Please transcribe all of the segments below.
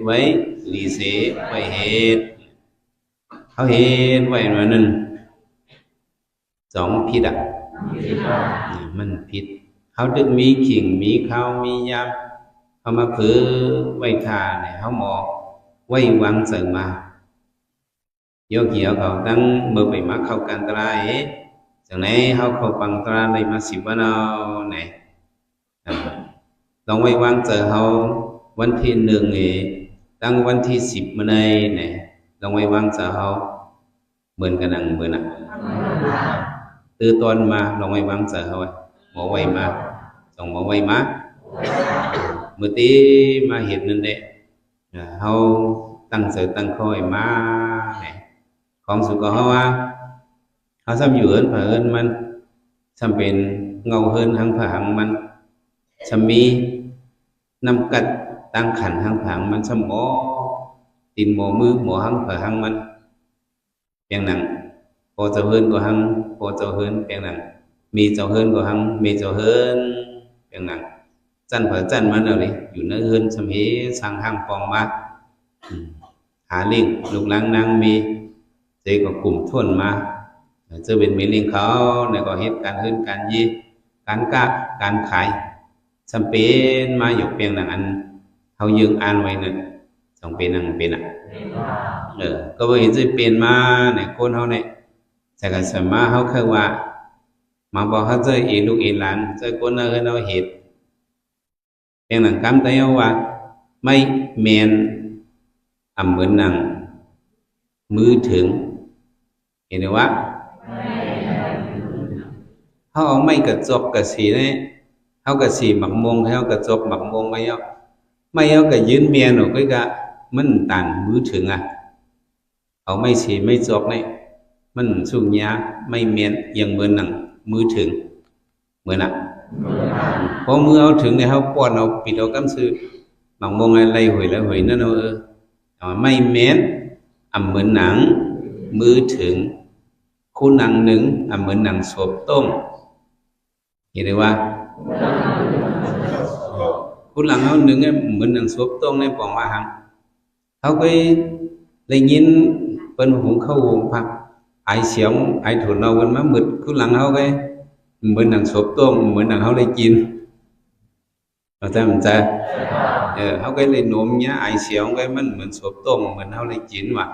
ไว้ลีเสไว้เหตุเขาเห็นไว้ว่านั่นสองผิดอ่ะมันผิดเขาดึกมีขิงมีข้าวมียามเขามาเผือไว้ทาเนี่ยเขาหมอกไว้วางเสริมมาโยกี่เขาตั้งมือไปมาเข้ากันตรายจากไหนเขาเข้าปังตราในมาสิบวันเอาไหนลองไว้วางเจอเขาวันที่หนึ่งตั้งวันที่10มาในไหนลองไว้วางเจอเขาเหมือนกันนังเหมือนอ่ะตื่นตอนมาลองไว้วางเจอเขาหมอไว้มาส่งหมอไว้มาเมื่อตีมาเห็นนั่นแหละเขาตั้งเสือตั้งคอยมาไหนของสุขเขาว่าเขาซ้ำอยู่เอินผ่าเอินมันซ้ำเป็นเงาเฮินหังผ่าหังมันซ้ำมีนำกัดตั้งขันหังผ่าหังมันซ้ำหมอตีนหมอมือหมอหังผ่าหังมันเพียงหนังพอเจ้าเฮินก็หังพอเจ้าเฮินเพียงหนังมีเจ้าเฮินก็หังมีเจ้าเฮินเพียงหนังจันผ่าจันมันอะไรอยู่ในเฮินซ้ำเฮสังหังปองมาหาลิงลูกหลังนางมีเจก็กลุ่มท่วนมาจะเป็นมีลิงเขาเนี่ยก็เหตุการณ์ขึ้นการยีการกะการขายจำเป็นมาอยู่เพียงหนังอันเขายืงอ่านไว้นั่นสองเป็นหนังเป็นอ่ะก็ว่าเห็นจะเป็นมาเนี่ยคนเขาเนี่ยแต่ก็สมาเขาเคยว่ามาบอกเขาเจอเอลูกเอหลานเจอคนเอาเราเหตุเพียงหนังคำแต่เอาว่าไม่เมนเหมือนหนังมือถึงเห็นไหมวะเขาเอาไม่กระจกกระสีเนี่ยเขากระสีหมักมงเขากระจกหมักมงไม่เอากระยืนเมียหนูก็กะมันตันมือถึงอ่ะเอาไม่สีไม่จกเนี่ยมันสุญญาไม่เมียนยังเหมือนหนังมือถึงเหมือนอ่ะพอมือเอาถึงเนี่ยเขาป้อนเอาปิดเอากำซื้อหมักมงอะไรหวยแล้วหวยนั่นเอาไม่เมียนเหมือนหนังมือถึงคู่หนังหนึ่งเหมือนหนังสวบต้มเห็นไหมว่าคู่หลังเขาหนึ่งเหมือนหนังสวบต้มในปองว่าหังเขาก็ได้ยินเป็นหุงเข้าหุงผักไอเสียงไอถุนเราเป็นมะมึดคู่หลังเขาก็เหมือนหนังสวบต้มเหมือนหนังเขาได้กินเราจำใจเขาก็เลยโน้มเนี้ยไอเสียงก็มันเหมือนสวบต้มเหมือนเขาได้กินว่ะ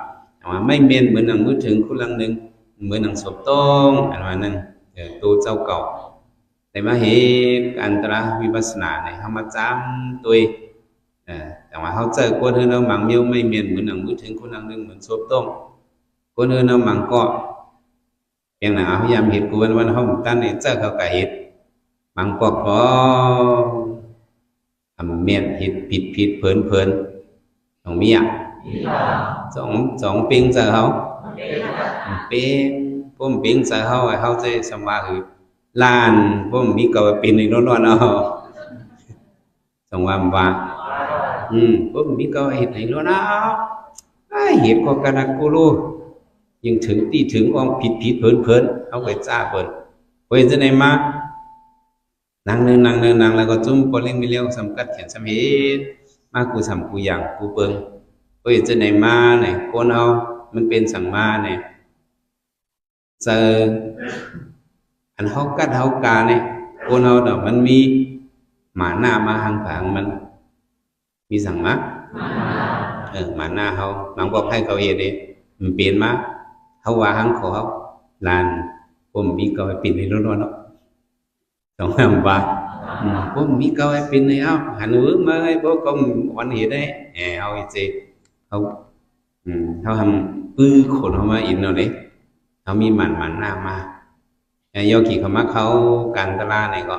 ไม่เมียนเหมือนหนังมือถึงคู่หลังหนึ่งเหมือนหนังสวบต้มอันว่านั่นตัวเจ้าเก่าแต่มาเหตุอันตรายวิปัสสนาเนี่ยเขามาจำตัวแต่ว่าเขาเจอคนอื่นเราหมั่งเมียวไม่เมียนเหมือนหนังมือถึงคู่หลังหนึ่งเหมือนสวบต้มคนอื่นเราหมั่งก็เพียงหนาพยายามเหตุกูวันเขาตั้งในเจ้าเขากะเหตุหมั่งก็พอทำเมียนเหตุผิดเพลินของเมียสองปิงเจอเขาปิงพวกปิงเจอเขาจะสมาคือลานพวกมีเกาปินในร้อนๆเอาสองวันว่าพวกมีเกาเหตุในร้อนเอาเหตุก็การกูรู้ยังถึงตีถึงองผิดเพลินเขาไปจ้าเปิดเว้ยจะไหนมานั่งแล้วก็จุ่มปอเล่งมีเลี้ยวสำกัดเขียนสำเหตุมากูสำกูอย่างกูเปิงเฮ้ยจะไหนมาเนี่ยคนเอามันเป็นสั่งมาเนี่ยเจออันเขากัดเขากาเนี่ยคนเอาแต่มันมีหมาหน้ามาหางผางมันมีสั่งมาหมาหน้าเขาบางบอกให้เขาเห็นเองมันเปลี่ยนมาเขาว่าหางเขาลานผมมีเกาให้ปิดในร้อนๆเนาะสองคำว่าผมมีเกาให้ปิดในเอาหันมือมาให้พวกเขาวันเห็นได้เอาอีเจเขาทำปื้อขนเขามาอินเอาเลยเขามีหมันหน้ามาโยกีเขามาเขาการตลาดไหนก็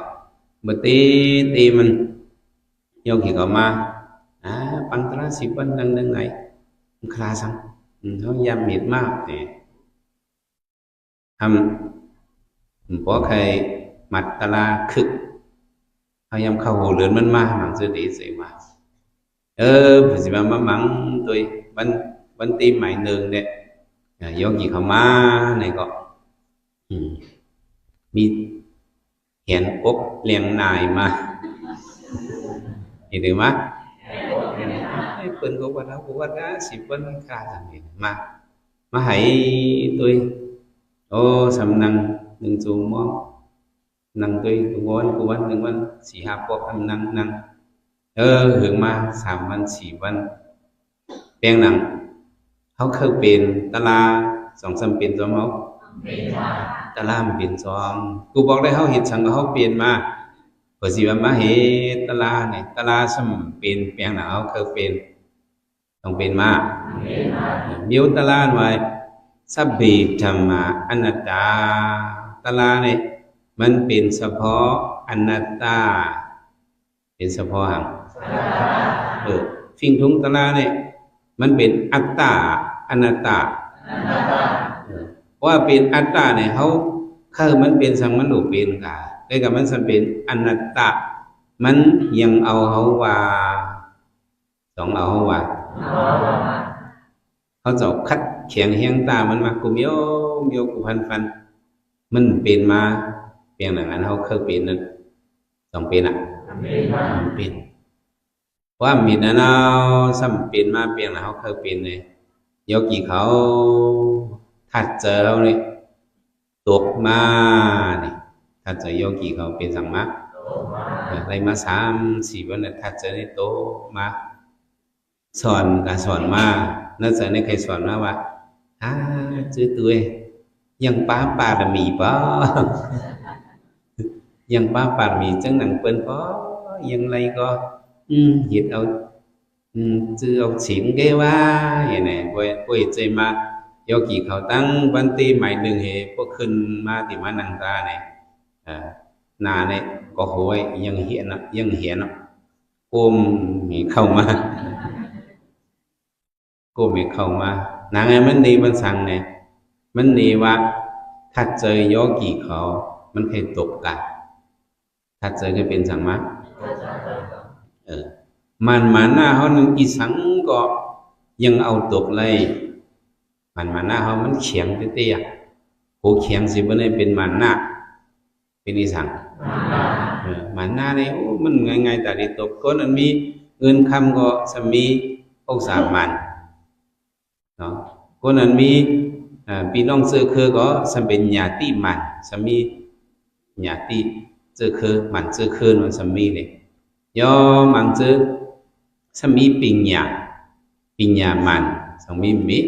เมื่อตีมันโยกีเขามาปังตลาด10 วันดังไหนคลาซังเขายำมิดมากเนี่ยทำเพราะใครมัดตลาดคึกเขายำเข้าหูเรือนมันมาหมังสุดดีสิว่าผู้สิมามังตัววันตีใหม่หนึ่งเนี่ยโยกีเขามาไหนก็มีเห็นอกเลี้ยงนายมาเห็นไหมป เปิ้นก็ว่าเราก็ว่านะสิเปิ้นค่าจังนี้มาให้tôi ô sầm năng đừng chú mong năng tôi ngon của văn đừng văn chỉ hạp bọc âm năng hưởng ma sàm văn chỉ văn bèn năngเขาเคยเป็นตะลาสองสามเป็นจอมเขาตะลามันเป็นจอมกูบอกได้เขาเห็นสังก็เขาเปลี่ยนมาพอสิว่ามาเห็นตะลาเนี่ยตะลาสมเป็นแปลงหนาเขาเคยเป็นต้องเป็นมาเดี๋ยวตะลาไว้สัพเพธรรมะอนัตตาตะลาเนี่ยมันเป็นเฉพาะอนัตตาเป็นเฉพาะหังฟิงทุงตะลาเนี่ยมันเป็นอัตตาอนัตตาว่าเป็นอัตตาเนี่ยเขาคือมันเป็นสังมันหลุดเป็นกะได้กับมันสัมเป็นอนัตตามันยังเอาเขาว่าสองเอาเขาว่าเขาจะคัดเขียงเฮียงตามันมากูเมียวกูฟันมันเป็นมาเพียงหนังนั้นเขาเคยเป็นนั่นต้องเป็นเป็นว่ามีนั่นเอาสัมเป็นมาเพียงหนังเขาเคยเป็นเลยโยกีเขาถัดเจอเขาเลยตกมาเนี่ยถัดเจอโยกีเขาเป็นสังมะอะไรมา3-4 วันเนี่ยถัดเจอในโตมาสอนการสอนมานั่นเสในใครสอนมาว่าชื่อตัวยังป้าปาดมีป้ายังป้าปาดมีจังหนังเปิ้นป้อยังไรก็เหตุเอาชื่อเอาฉิงเกว่าอย่างนี้ป่วยใจมาโยกีเขาตั้งบันตีใหม่หนึ่งเหตุพวกขึ้นมาที่มานังตาเนี่ยนาเนี่ยก็โหยยังเหียนโอมมีเข้ามากูมีเข้ามานางไงมันดีมันสั่งไงมันดีว่าถ้าเจอโยกีเขามันเคยตกกันถ้าเจอก็เป็นสั่งมามันมาหน้าเขาหนึ่งอีสังก็ยังเอาตกเลยมันมาหน้าเขามันเฉียงเตี้ยหูเฉียงสิบ่ได้เป็นมันหน้าเป็นอีสังมันหน้าเนี่ยมันง่ายๆแต่ดีตกก็นั้นมีเงินคำก็สมีองศามันคนนั้นมีพี่น้องเจอคือก็สมเป็นญาติมันสมีญาติเจอคือมันเจอคือมันสมีเลยย่อมันเจอสมีปิญญามันสมีมิ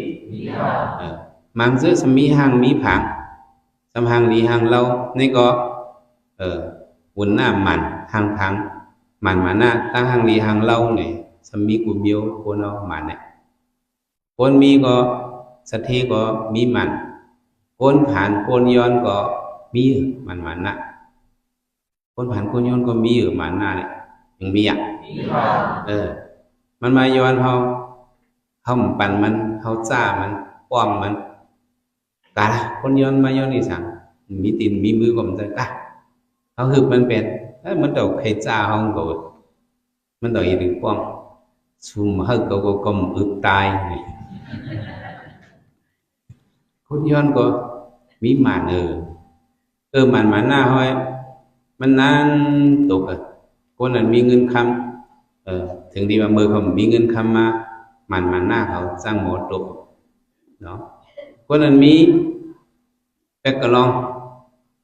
มันเจอสมีหางมีผังสมหางลีหางเรานี่ก็หุ่นหน้ามันหางผังมันมาหน้าตั้งหางลีหางเราเนี่ยสมีกุเมียวคนเอามันเนี่ยคนมีก็สัตย์ก็มีมันคนผ่านคนย้อนก็มีมันนะคนผ่านคนย้อนก็มีมันนะเนี่ยยังมีมันมาย้อนเขาปั่นมันเขาจ้ามันป้อมมันกะคนย้อนมาย้อนนี่สั่งมีตีนมีมือก็มันจะกะเขาหืบมันเป็นมันต้องใครจ้าเขาก็มันต้องอีกป้อมซุ่มเขาก็กลมอึบตายคนย้อนก็มีมันมันมาหน้าห้อยมันนั้นตกคนนั้นมีเงินคำถึงดีว่ามือเขามีเงินคำมามันหน้าเขาสร้างหมอตกเนาะคนนั้นมีแปกกระลอง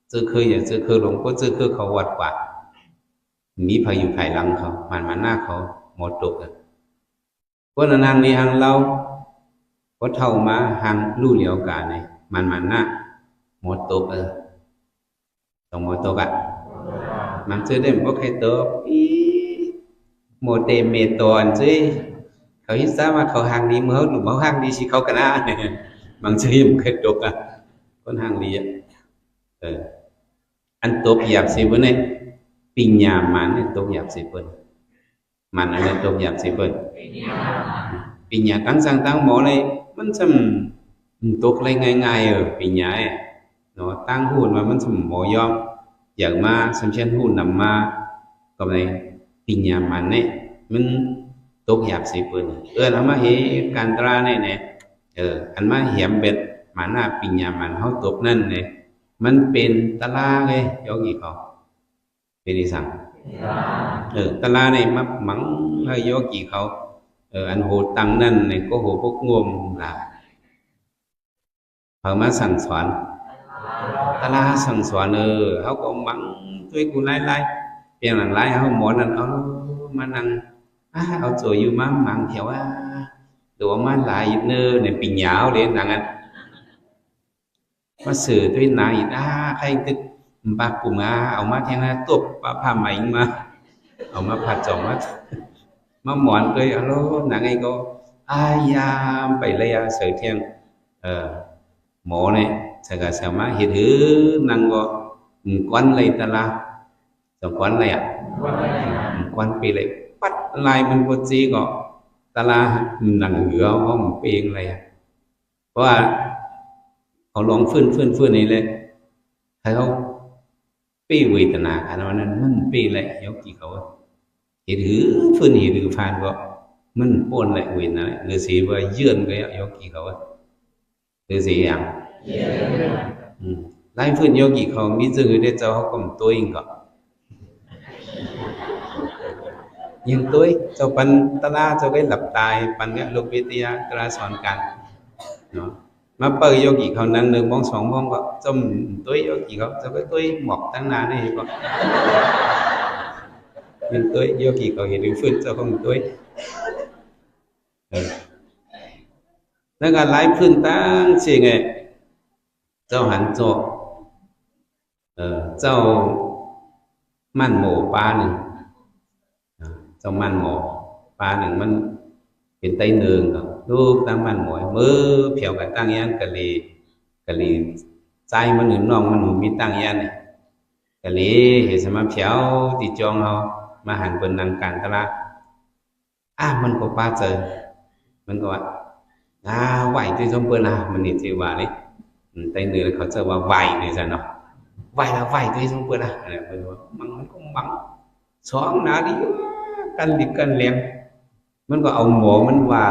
เจอเคยอย่างเจอเคยหลงก็เจอเคยเขาวัดกว่ามีพายุไผ่หลังเขามันหน้าเขาหมอตกคนนั้นนั่งนี่หังเราก็เท่ามาหังลู่เหลียวกาเนี่ยมันหน้าหมดตกต้องหมดตกมันเจอได้มันก็ใครตกโมเตเมตอนซิเขาฮิตซ่ามาเขาหังดีเมื่อหนุ่มเขาหังดีสิเขากันนะมันเจอยังเคยตกคนหังดีอันตกหยาบสิบเนี่ยปิญญามันเนี่ยตกหยาบสิบมันอันนี้ตกหยาบสิบปิญญาตั้งสังตั้งหมอเลยมันจำตกเลยง่ายปิญญาเนาะตั้งหุ่นมามันจำหมอยอมอย่างมาสำเช่นหุ่นนำมาก็ในปิญญามันเนี่ยมันตกหยาบสิบเอามาเห็นการตราเนี่ยอันมาเหี่ยมเบ็ดมาหน้าปิญญามันเขาตกนั่นเนี่ยมันเป็นตะลาเลยยกอีกเขาเป็นอีสังตะลาเนี่ยมักมังให้ยกอีเขา anh hồ tăng năn này có hồ bốc ngôm là họ màสั่งสอนตาลาสั่งสอนเขาก็มังด้วยกูไล่เพียงหลังไล่เขาหมอนั่นเอามานั่งเอาโจอยู่มั่งมังแถวตัวมาหลายเนื้อเนี่ยปีเหนียวเลยนั่งมาสื่อด้วยนายใครตึกบากลุ่มเอามาแทงตบผ้าไหมมาเอามาผัดจ่อมาหมอนด้วยเอานั่งไอ้ก็ยามไปเลยสื่อเที่ยงหมอnày sẽ cả sẽ má hiện hứ năng go quan lấy ta la rồi quan lấy quan pi lấy bắt lại mình có gì go ta la năng hứa không pi lấyเพราะว่าเขาลองฟื้นนี่เลยเขาปีเวทนาขนาดนั้นมันปีเลยยกกี่เขาเห็นหรือฟื้นเห็นหรือฟานก็มันปนเลยเวทนาหรือสีว่าเยื่อนก็ยกกี่เขาคือgìอย่างไล่ฟื้นโยกิเขามีจื่อได้เจ้าเขาก็ตัวเองก็ยังตัวเจ้าปันตลาเจ้าก็หลับตายปันเนี่ยลูกวิทยากระสอนกันเนาะมาเปิดโยกิเขานั่งหนึ่งมองสองมองก็จมตัวโยกิเขาเจ้าก็ตัวหมอกตั้งนานนี่ก็ยังตัวโยกิเขาเห็นฟื้นเจ้าก็ตัวแล้วก็ไล่พื้นตั้งเสียงเจ้าหันโจเจ้ามั่นโหมปลาหนึ่งเจ้ามั่นโหมปลาหนึ่งมันเป็นไตหนึ่งลูกตั้งมั่นโหมมือเผียวกับตั้งยันกะลีใจมันหนึ่งน้องมันหนูมีตั้งยันกะลีเห็นสมาเผียวติจองเรามาหันเป็นนางการตลาดมันก็ป้าเจอมันก็ว่าไหวที่สมบูรณ์มันนี่ที่ว่านี่ไตเหนือเขาจะว่าไหวนี่จ้ะเนาะไหวแล้วไหวที่สมบูรณ์อะไรเป็นว่ามันก็บังสองนาทีกันดิกันเลี้ยงมันก็เอาหมอมันว่า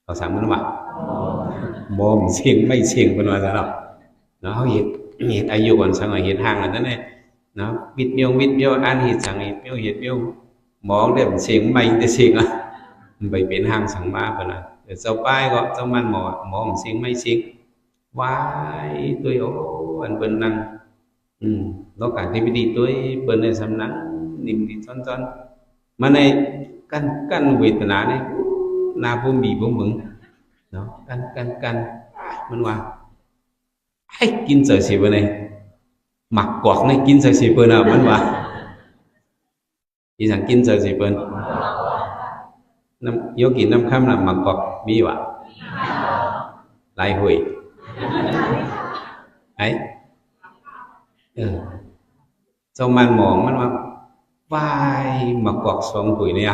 เขาสั่งมันว่าหมอมันเสียงไม่เสียงเป็นว่าจ้ะเนาะเขาเหตุอายุก่อนสั่งเหตุห่างอันนั้นเนี่ยเนาะวิทย์เมียวอันเหตุสั่งเหตุเมียวหมอเดี๋ยวเสียงไม่ได้เสียงไปเป็นห่างสั่งมาเป็นอะไรเจ้าป้ายก็เจ้ามันหมอเสียงไม่เสียงวายตัวอันเป็นนั่งแล้วการที่วิธีตัวเป็นในสำนักนิ่มดีซ้อนมาในกันเวทนาเนี่ยนาบุมีบุมึงเนาะกันมันว่าให้กินเสร็จไปnàyหมักกวกในกินเสร็จไปน่ะมันว่าอีสังกินเสร็จไปโยกิน้ำข้ามน่ะหมักกอกมีวะลายหุยไอ้เจ้ามันมองมันว่าวายหมักกอกสองหุยเนี่ย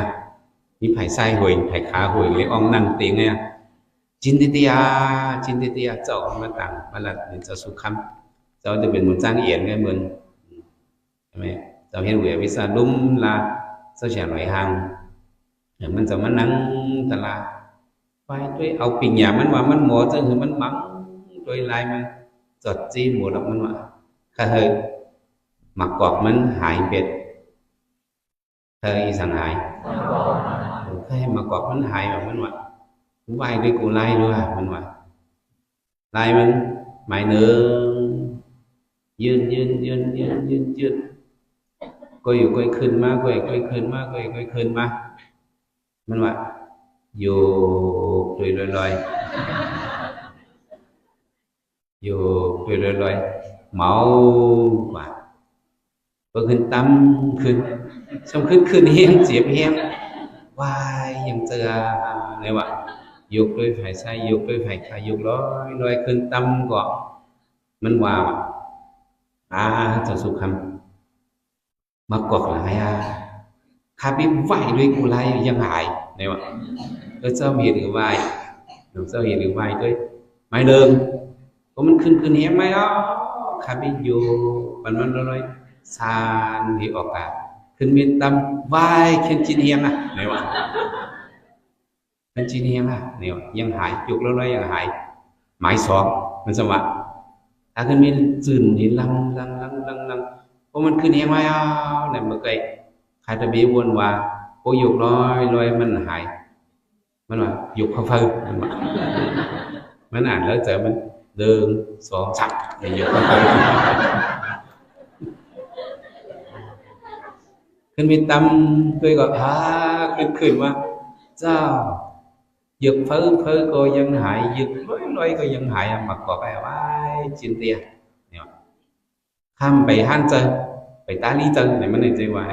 มีไผ่ไส้หุยไผ่ขาหุยเลยอ่องนั่งเตียงเนี่ยจินติเตียเจ้ามาต่างมาละเจ้าสุขัมเจ้าจะเป็นเหมือนจ้างเอียนไงเหมือนใช่ไหมเจ้าเห็นเววิสาลุ่มละเจ้าเฉียนหน่อยห่างมันจะมานั่งตลาดไปด้วยเอาปีหยามันว่ามันหมอจังคือมันมังด้วยลายมันจดจี้หมดแล้วมันว่าข้าเฮยหมักกอกมันหายเป็ดเธออีสังหายแค่หมักกอกมันหายแบบมันว่าไหวด้วยกูไล่ด้วยมันว่าไล่มันหมายเนื้อยืนก็อยู่ก็ขึ้นมาก็ขึ้นมามันว่าอยู่ลอยอยู่ลอยเมาว่าพอขึ้นตั้มขึ้นxongขึ้นเฮียงเจ็บเฮียงวายยังเจอเนี่ยว่ายุกด้วยไผ่ใส่ยุกด้วยไผ่ขายุกลอยขึ้นตั้มก่อนมันว่าเจ้าสุขัมมากอกหลายข้าพี่ไหวด้วยกูไล่ยังหายเนี่ยวะเจ้าเห็นหรือไหวเจ้าเห็นหรือไหวด้วยไม่เดิมก็มันขึ้นเหี้ยไม่ข้าพี่อยู่มันลอยซานที่ออกกาขึ้นมีตั้มไหวขึ้นจีนเหี้ยเนี่ยวะขึ้นจีนเหี้ยเนี่ยวยังหายจุกลอยยังหายหมายสองมันสมะถ้าขึ้นมีจืดนี่ลังเพราะมันขึ้นเหี้ยไม่เนี่ยเมื่อไงใครจะบีวนว่าโอ้ยกลอยมันหาย มันว่าหยกเพิ่มมันว่ามันอ่านแล้วเจอมันเดิมสองสักในหยกเพิ่มขึ้นไปตำด้วยก็ขึ้นว่าเจ้าหยกเพิ่มก็ยังหายหยกลอยก็ยังหายmặc có cái vai chín tia tham bảy han chơi bảy ta đi chơi nàyมันเนี่ยใจว่า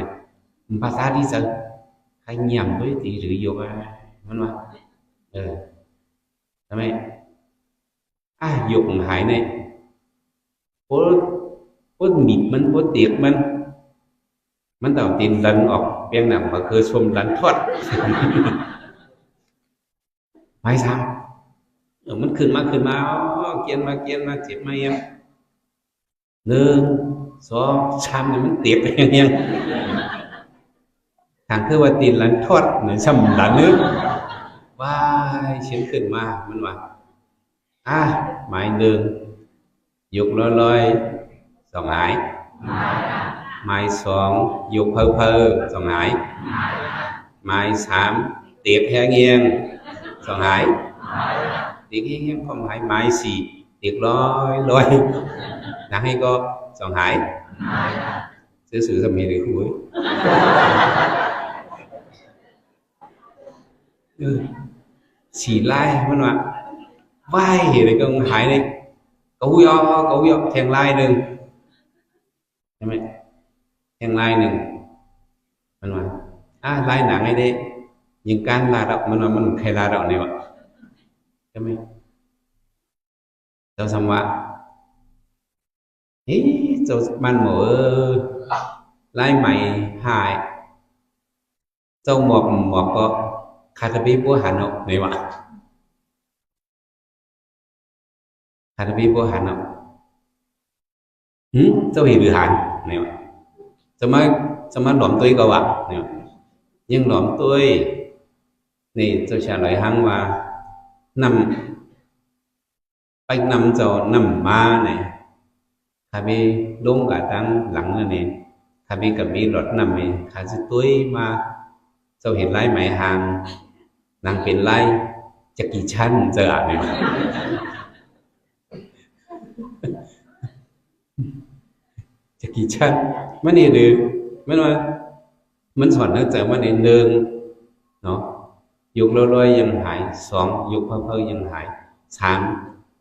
ภาษาดีจังใครเงียบด้วยตีหรือโยกมันว่าทำไมโยกหายเนี่ยโพดมิดมันโพดเตียกมันต่อตีนดันออกเพียงหนังมาคือชมดันทอดไม่ซ้ำมันขึ้นมาเกียนมาเจ็บมายังหนึ่งสองสามเนี่ยมันเตียกไปยังทางคือว่าตีนดันทอดเนี่ยซ้ำดันนึกว้ายเฉียนขึ้นมามันว่าหมายหนึ่งยกลอยสองหายหมายสองยกเพ้อสองหายหมายสามเตียบแห้งเงียงสองหายเตียบแห้งเงียงkhôngหายหมายสี่เตียบลอยđã hay có sòng hải sự thầm nghĩ được cuối chỉ laiมันว่าว่ายเห็นไอ้กองหายนี่cấu do thèn lai đừngใช่ไหมแทงลายหนึ่งมันว่าลายหนังไอ้เด้ยิงการลาดอกมันว่ามันใครลาดอกเนี่ยวะใช่ไหมเจ้าสมว่าเจ้ามันหมอลายใหม่หายเจ้าหมอกก็คาตาบีบัวหันออกเนี่ยวะคาตาบีบัวหันออกเจ้าเห็นหรือหันเนี่ยวะจะมาหลอมตัวก็วะเนี่ยยังหลอมตัวนี่เจ้าชาลอยหังว่านำไปนำเจ้านำมาเนี่ยถ้ามีลงกับตั้งหลังนั่นเองถ้ามีกับมีรถนำเองถ้าจะตัวมาเจ้าเห็นไล่ไหมหางนางเป็นไล่จะกี่ชั้นเจอเนี่ยจะกี่ชั้นมันนี่หรือไม่ว่ามันสอนนักเจอมันนี่หนึ่งเนาะยุกลอยยังหายสองยุกเพ้อยังหายสาม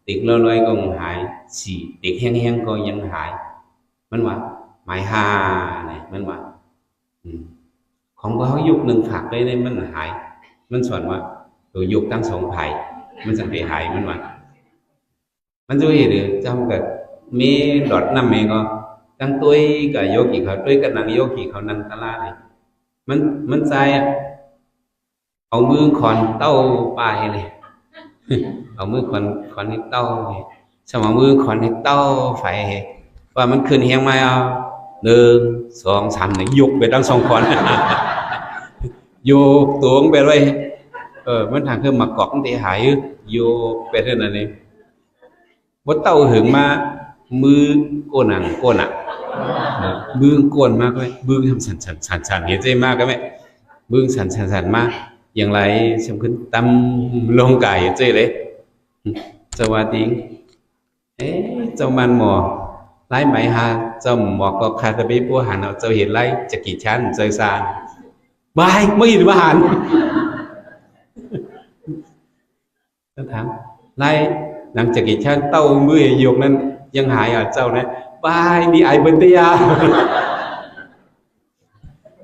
ติดลอยก็ยังหายสี่ติดแห้งก็ยังหายมันว่าหมายห้าเนี่ยมันว่าของเขายุกหนึ่งฝากได้ในมันหายมันสอนว่าตัวยุกตั้งสองไผ่มันจะไปหายมันว่ามันจะเห็นหรือเจ้ากับมีหลอดน้ำเองก็ตั้งตัวกับโยกีเขาด้วยกับนางโยกีเขานันตลาเลยมันใจเอามือขอนเต้าปลายเลยเอามือขอนให้เต้าสมองมือขอนให้เต้าไฟว่ามันขึ้นเฮียงมาเอาหนึ่งสองสามเนี่ยยกไปตั้งสองขอนโยกตัวไปเลยมันทางคือมากอกที่หายโยกไปเท่านั้นเองว่าเต้าหึงมามือโกนอ่ะมือโกนมากเลยมือทำสั่นเห็นใจมากก็ไหมมือสั่นมากอย่างไรสมขึ้นตำลงไก่เจ๊เลยสวัสดีเจ้ามันหมอไล่ไหมฮะเจ้าหมอก็คาตาบีปัวหันเอาเจ้าเห็นไล่จะกี่ชั้นเจอซานบายไม่เห็นว่าหันต้องถามไล่หลังจากกี่ชั้นเต้ามือหยกนั้นยังหายเจ้านะบายดีไอเบนเตีย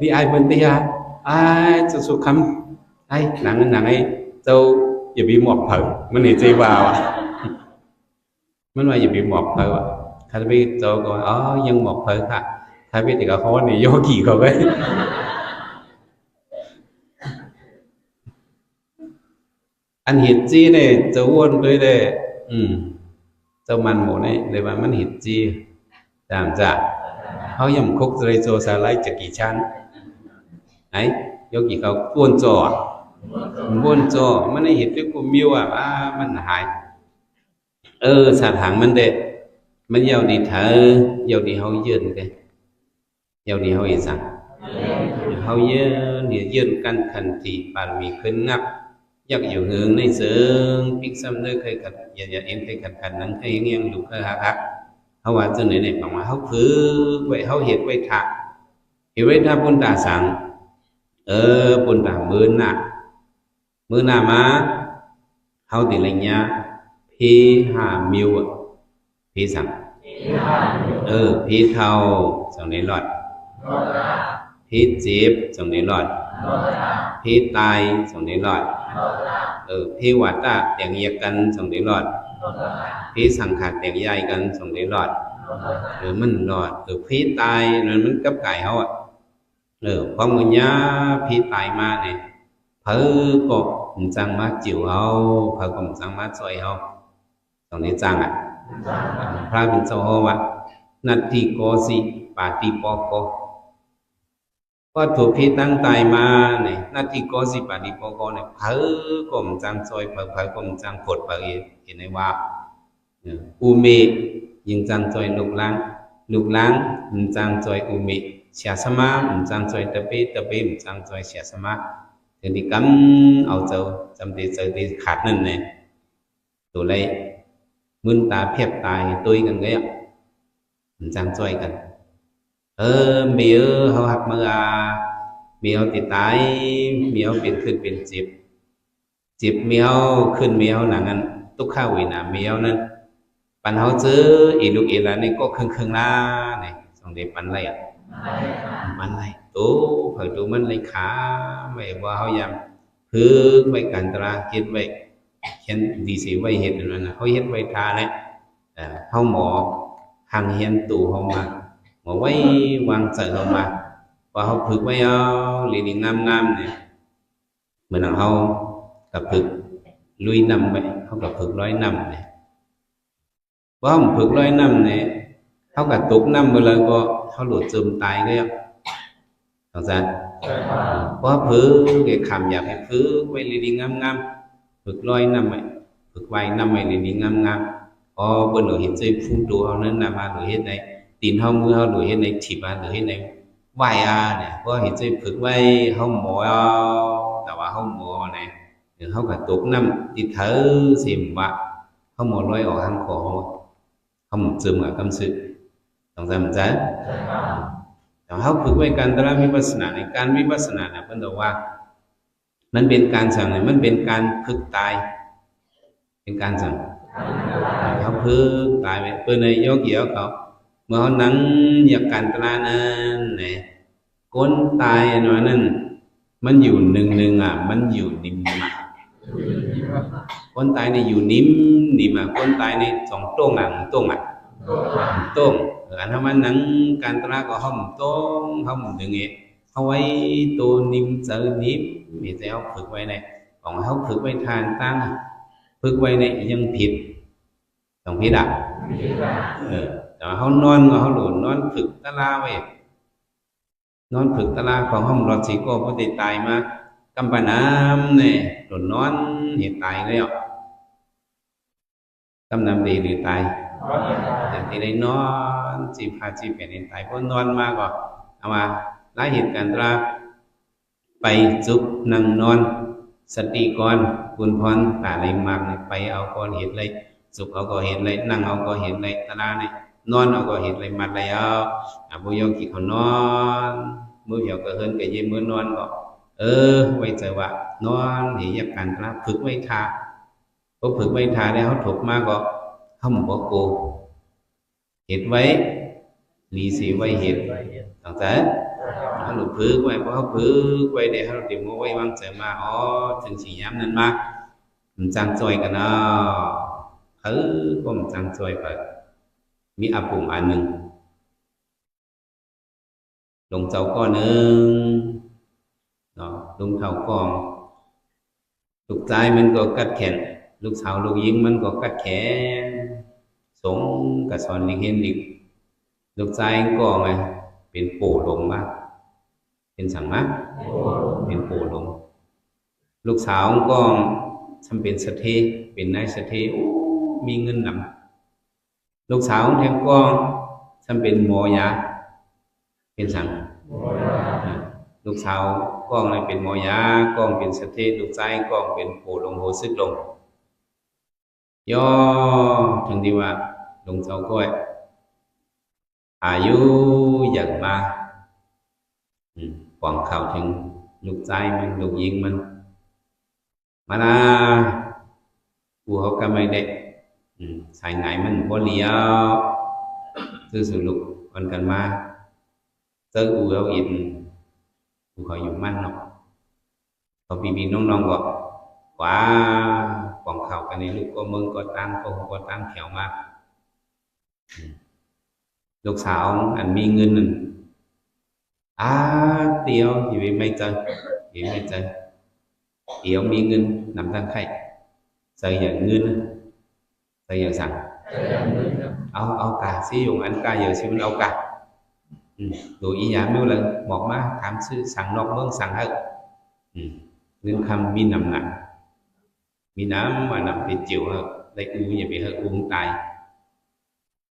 ดีไอเบนเตียจะสุขคำหนังไอ้เจ้าอย่าไปหมอกเผามันเห็นใจว่ามันว่าอย่าไปหมอกเผาถ้าพี่เจ้าก็ยังหมอกเผาค่ะถ้าพี่ติดกับเขาเนี่ยโยกีเขาไว้อันเห็นจีเนี่ยเจ้าวนด้วยเลยเจ้ามันหมูเนี่ยเลยว่ามันเห็นจีตามจ้ะเขายังคุกเลยโจซาไลจะกี่ชั้นไอ้โยกีเขาวนจอมันเห็นด้วยกูมิวมันหายสาถางมันเด็ดมันยาวดีเธอยาวดีเขายืนกันยาวดีเขาอีสังเขายืนกันขันติปานมีขึ้นงับ giặcอยู่hướng này sướng biết xâm nơi khơi khật giờ em khơi khật khật nắng khơi nghiêng lục khơi hạ hạ hậu quả cho này này bằng mà hậu phứ vậy hậu hiệt vậy thạ thì vậy thạ bún đà sáng bún đà mưa nà má hậu tỷ lệnh nha phi hà miêu phi sáng phi thầu xong này loạt phi chếp xong này loạt phi tai xong này loạt phi hoạt ta tiếng nhiệtกันxong này loạt phi sang khát tiếng dàiกันxong này loạt mình loạt phi tai rồi mình cấp cải hậu ạ phong người nhá phi tai ma này phớ có chẳng má chịu hậu phớ có chẳng má xoay hậu xong này chẳng ạพระเป็นโซโฮวะนัตถิโกสิปาติโปโกก็ถูกที่ตั้งใจมาเนี่ยนัตถิโกสิปาติโปโกเนี่ยเพิ่กลมจังซอยเพิ่กลมจังผดเพิ่เห็นไหมว่าอุเมยิงจังซอยลูกล้างจังซอยอุเมเสียสมาจังซอยตะเปจังซอยเสียสมาถึงที่กำเอาเจ้าจำที่เจอที่ขาดนั่นเนี่ยตัวเลยมึนตาเพียบตายตุ้ยกันเงี้ยมันจังช่วยกันเมียเขาหักมือเมียติดตายเมียเป็นขึ้นเป็นจิบเมียขึ้นเมียหนังนั้นตุกข้าววินาเมียนั้นปันเขาเจออีลูกอีหลานนี่ก็ครึ่งล่าเนี่ยสองเด็กปันไรอ่ะปันไรตู้เผยตู้มันเลยขาไม่ว่าเขายำพื้นไว้กันตราคิดไว้เห็นดีสิไว้เห็นนั่นนะเขาเห็นไว้ทาเนี่ยเขาหมอhàng hiện tùเขามาหมอไว้วางใจเขามาพอเขาฝึกไว้เอาลีดีงามเนี่ยเหมือนเขากับฝึกลุยนำไปเขากับฝึกร้อยนำเนี่ยพอเขาฝึกร้อยนำเนี่ยเขากับตุกนำไปเลยก็เขาหลุดซึมตายก็ยังเข้าใจพอฝึกเกี่ยขำอยากให้ฝึกไว้ลีดีงามฝึกร้อยนำไปฝึกไว้นำไปลีดีงามbên ở hiện trên phun đồ họ nên làm ăn ở hiện này tin họ mua họ ở hiện này chỉ bán ở hiện này vài này có hiện trên phượt vay không mỏแต่ว่าkhông mỏ nàyเขาcả tốt năm thì thở xìm bạ không mỏ lôi ở hàng khổ không dừng ở tâm sựต้องจำใจแต่เขาฝึกไว้การตระวิปัสสนาในการวิปัสสนาเนี่ยเพิ่นบอกว่ามันเป็นการสั่งเนี่ยมันเป็นการฝึกตายเป็นการสั่งเขาพึ่งตายไปเพื่อนในโยกีเขาเมื่อเขานั่งอยากการตลาดนั่นเนี่ยก้นตายหน่อยนั่นมันอยู่หนึ่งมันอยู่นิ่มก้นตายในอยู่นิ่มก้นตายในสองต้งอันนั้นมันนั่งการตลาดก็ห้องต้งห้องหนึ่งเองเขาไว้ตัวนิ่มเจอนิ่มมีแต่เขาฝึกไว้ในของเขาฝึกไว้ทานตั้งฝึกไว้ในยังผิดต้องผิดอ่ะแต่เขานอนเขาหลุดนอนฝึกตะลาไว้นอนฝึกตะลาของห้องรอสีโก้พอติดตายมากำปน้ำเนี่ยหลุดนอนเหตุตายเลยอ่ะกำน้ำดีหรือตายแต่ที่ได้นอนจีบเป็นตายเพราะนอนมากกว่าเอามาหลายเหตุการณ์ตราไปจุกนั่งนอนสติก่อนคุณพรตาอะไรมากเนี่ยไปเอาก่อนเหตุเลยสุขเอาก็เห็นเลยนั่งเอาก็เห็นเลยตาลาเนี่ยนอนเอาก็เห็นเลยมัดเลยเอาบุญยกิเขานอนมือเหี่ยวก็เฮินก็ยิ้มมือนอนก็ไว้ใจว่านอนเหี่ยกันนะฝึกไว้ทาพอฝึกไว้ทาแล้วเขาถกมากก็เขาบอกโกเห็นไว้ลีสีไว้เห็นต่างแต่เขาหลุดฝึกไว้เพราะเขาฝึกไว้เดี๋ยวเขาเดี๋ยวไว้วางใจมาถึงสีย้ำนั้นมากมันจังจอยกันเนาะก็มันจังช่วยไปมีอาปุ่มอันหนึ่งลงเจ้าก้อนหนึ่งเนาะลงเท่ากองลูกชายมันก็กัดแขนลูกสาวลูกยิงมันก็กัดแขนสงกระสอนลิงเห็นดิลูกชายก็ไงเป็นโป่ลงมากเป็นสั่งมากเป็นโป่ลงลูกสาวก็ทำเป็นสเตเป็นนายสเตมีเงินนำลูกสาวแทงก็ทำเป็นหมอยาเป็นสั่งลู ลูกสาวก้องเลยเป็นหมอยากล้องเป็นสเตลูกชายก้องเป็นโหลงโหซึกลงย่อถึงที่ว่าลงเจ้าก้อยอายุอย่างมาquảng khảoถึงลูกชายมันลูกยิงมันมานะกูเขาก็ไม่ได้ใส่ไหนมันบ่เลี้ยวซื้อสุลูกมันกันมาเจอกูเขาอินกูเขาอยู่มั่นเนาะพอพี่ๆน้องๆบอกว้าquảng khảo cái nàyลูกก็มึงก็ตามก็ตามแถวมาลูกสาวอันมีเงินเตียวอยู่ไม่เจออยู่ไม่เจอเตียวมีเงินนำทางใครใส่อย่างเงินใส่อย่างสั่งเอาcả sử dụng ăn cả giờ xinเอาcả rồi ý giá miêu lầnบอกมาถามซื้อสั่งนอกเมืองสั่งให้เงินคำมีนำหนักมีน้ำmà nằm thì chịuได้uอย่าไปให้อุ้งตาย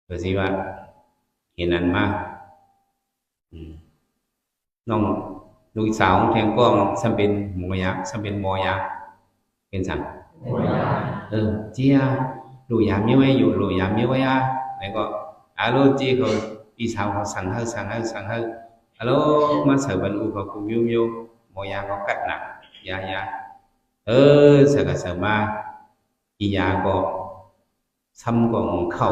rồiสิว่าเห็นอันมากน้องลูกสาวแทงก้องซ้ำเป็นหมอยาซ้ำเป็นมอยาเป็นสั่งเจียลูกยามีไว้อยู่ลูกยามีไว้แล้วก็ฮัลโหลจีเขาพี่สาวเขาสั่งให้ฮัลโหลมาเสิร์ฟบรรลุเขาคุมิวมอยาเขากัดหนักยาเสิร์ฟมาอียาก็ซ้ำก็เข้า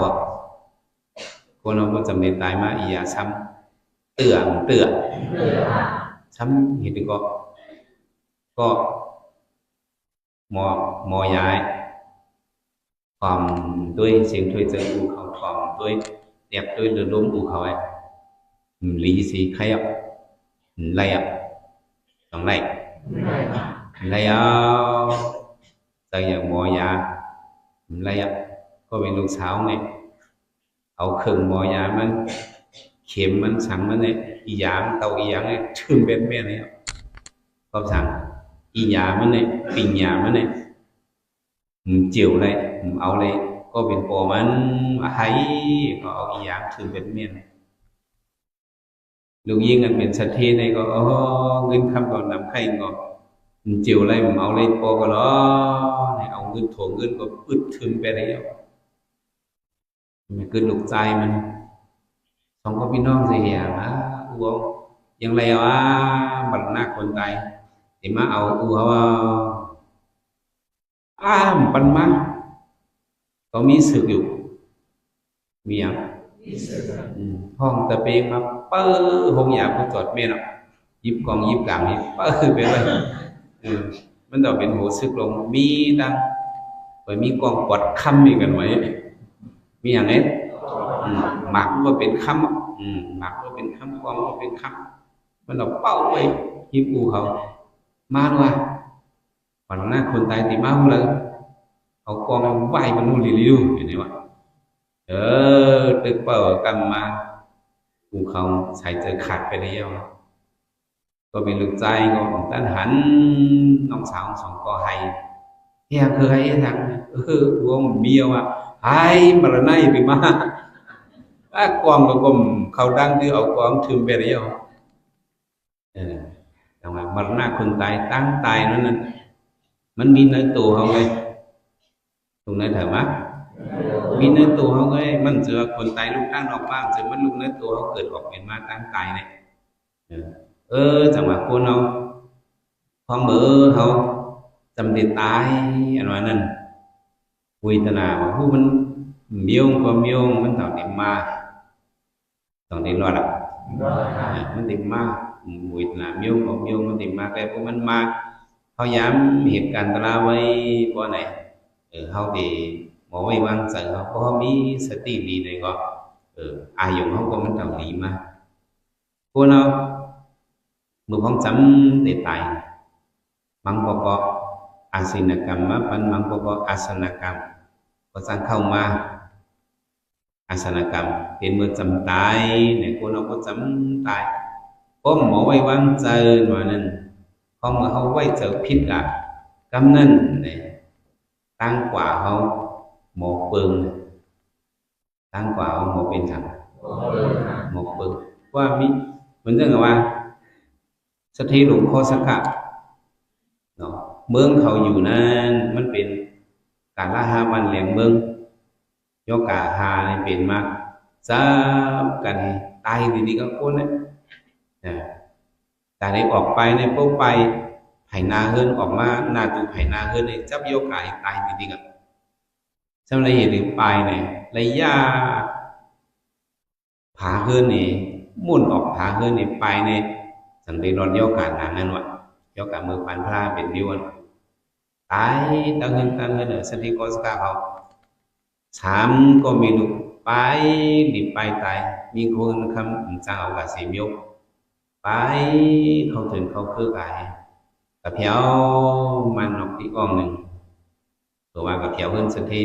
คนเราก็จำเป็นตายมาอียาซ้ำเตือนซ้ำเห็นก็มอย้ายความด้วยเสียงถ้วยเจออูเขาความด้วยเตียบด้วยเรือล้มอูเขาlý gì khai ạ lay ạต้องlayใจอย่างมอยาlay ạก็เป็นลูกสาวไงเอาเครื่องมอยามันเข็มมันสั่งมันเนี่ยอีหยามเตาอีหยามเนี่ยชื่นเป็นแม่เนี่ยก็สั่งอีหยามมันเนี่ยปิ่งหยามมันเนี่ยchiều nàyเอาเลยก็เป็นปอมันให้ก็เอาอีหยามชื่นเป็นแม่เนี่ยลูกยิงกันเป็นสัตว์ที่ในก็เงินคำก่อนนำใครก็chiều nàyเอาเลยปอก็ล้อเนี่ยเอาเงินถ่วงเงินก็อึดถึงไปแล้วมันเกิดลูกใจมันสองก็พี่น้องสินะอูยังไรบัดหน้าคนตายthì máเอาอูปันมาก็มีสึกอยู่มีอย่างห้องตะเปียงมาห้องยาผู้ตรวจเมียนยิบกองยิบกลางยิบไปเลยมันต้องเป็นหัวสึกลงมีดังไปมีกองปวดค่ำมีกันไว้มีอย่างนี้หมักว่าเป็นค่ำหมักว่าเป็นค่ำกองว่าเป็นค่ำมันเราเป้าไปยิบอูเขามาด้วยวันหน้าคนตายตีมาเลยเอากองไหวมันนู่นลิวอย่างนี้วะตึกเปิดกันมาอูเขาใส่เจอขาดไปแล้วก็เป็นลูกใจก็ของตั้นหันน้องสาวสองก็ให้เฮียคือให้ทั้งวงเมียวให้มาละไนไปมากองก็กลมเขาดังที่เอากองถึงไปแล้วทำไมมาหน้าคนตายตั้งตายนั่นมันมีเนื้อตัวเขาไงตรงนั้นเถอะมั้ยมีเนื้อตัวเขาไงมันเจอคนตายลูกตั้งออกบ้างเจอมันลูกเนื้อตัวเขาเกิดออกเป็นมาตั้งตายเนี่ยจังหวะคนเราพอมือเขาจำเด็ดตายอันนั้นวิตนาผู้มันเมียวก็เมียวมันต่างđiểm maต่างđiểm loạnมันđiểm maวิตนาเมียวก็เมียวมันđiểm ma cáiพวกมันมาเขาย้ำเหตุการณ์ตราไว้พวกไหนเขาดีหมอไว้วางใส่เขาเพราะเขามีสติดีเลยก็อายุเขาก็มันต่างđiểmมาพวกเราเมื่อพ้องจำได้ตายมังบอกก็อาศินกรรมมาปันมังบอกก็อาสนกรรมก็สร้างเข้ามาอาสนกรรมเป็นเมื่อจำตายเนี่ยคนเราก็จำตายก็หมอไว้วางใจมานั่นพอเมื่อเขาไว้เจอพิษกำนั่นเนี่ยตั้งกว่าเขาหมอเปิงตั้งกว่าเขาหมอเป็นฉันหมอเปิงว่ามีเหมือนเรื่องว่า สถีหลวงพ่อสักกะเนาะเมืองเขาอยู่นั้นมันเป็นการละหาวันแหลงเมืองโยกาหาเนี่ยเป็นมากซ้ำกันตายดีๆก็คนนะแต่ในออกไปในพวกไปไผ่นาเฮิรนออกมาหน้าตูไผ่นาเฮิรนเนี่ยจับโยกายตายดีๆกันสำหรับเหตุหรือไปเนี่ยระยะผาเฮิรนนี่มุ่นออกผาเฮิรนนี่ไปเนี่ยสันติรอนโยกาหนังนั่นวะโยกามือปันพระเป็นวิวันตายตั้งเงินเนอสติโกสกาเขาสามก็มีลูกไปดิไปตายมีคนคำจ้างเอากาสีมิวไปเขาถึงเขาคือกายกับเพียวมันนกที่กองหนึ่งตัวว่ากับเพียวเพิ่นสติ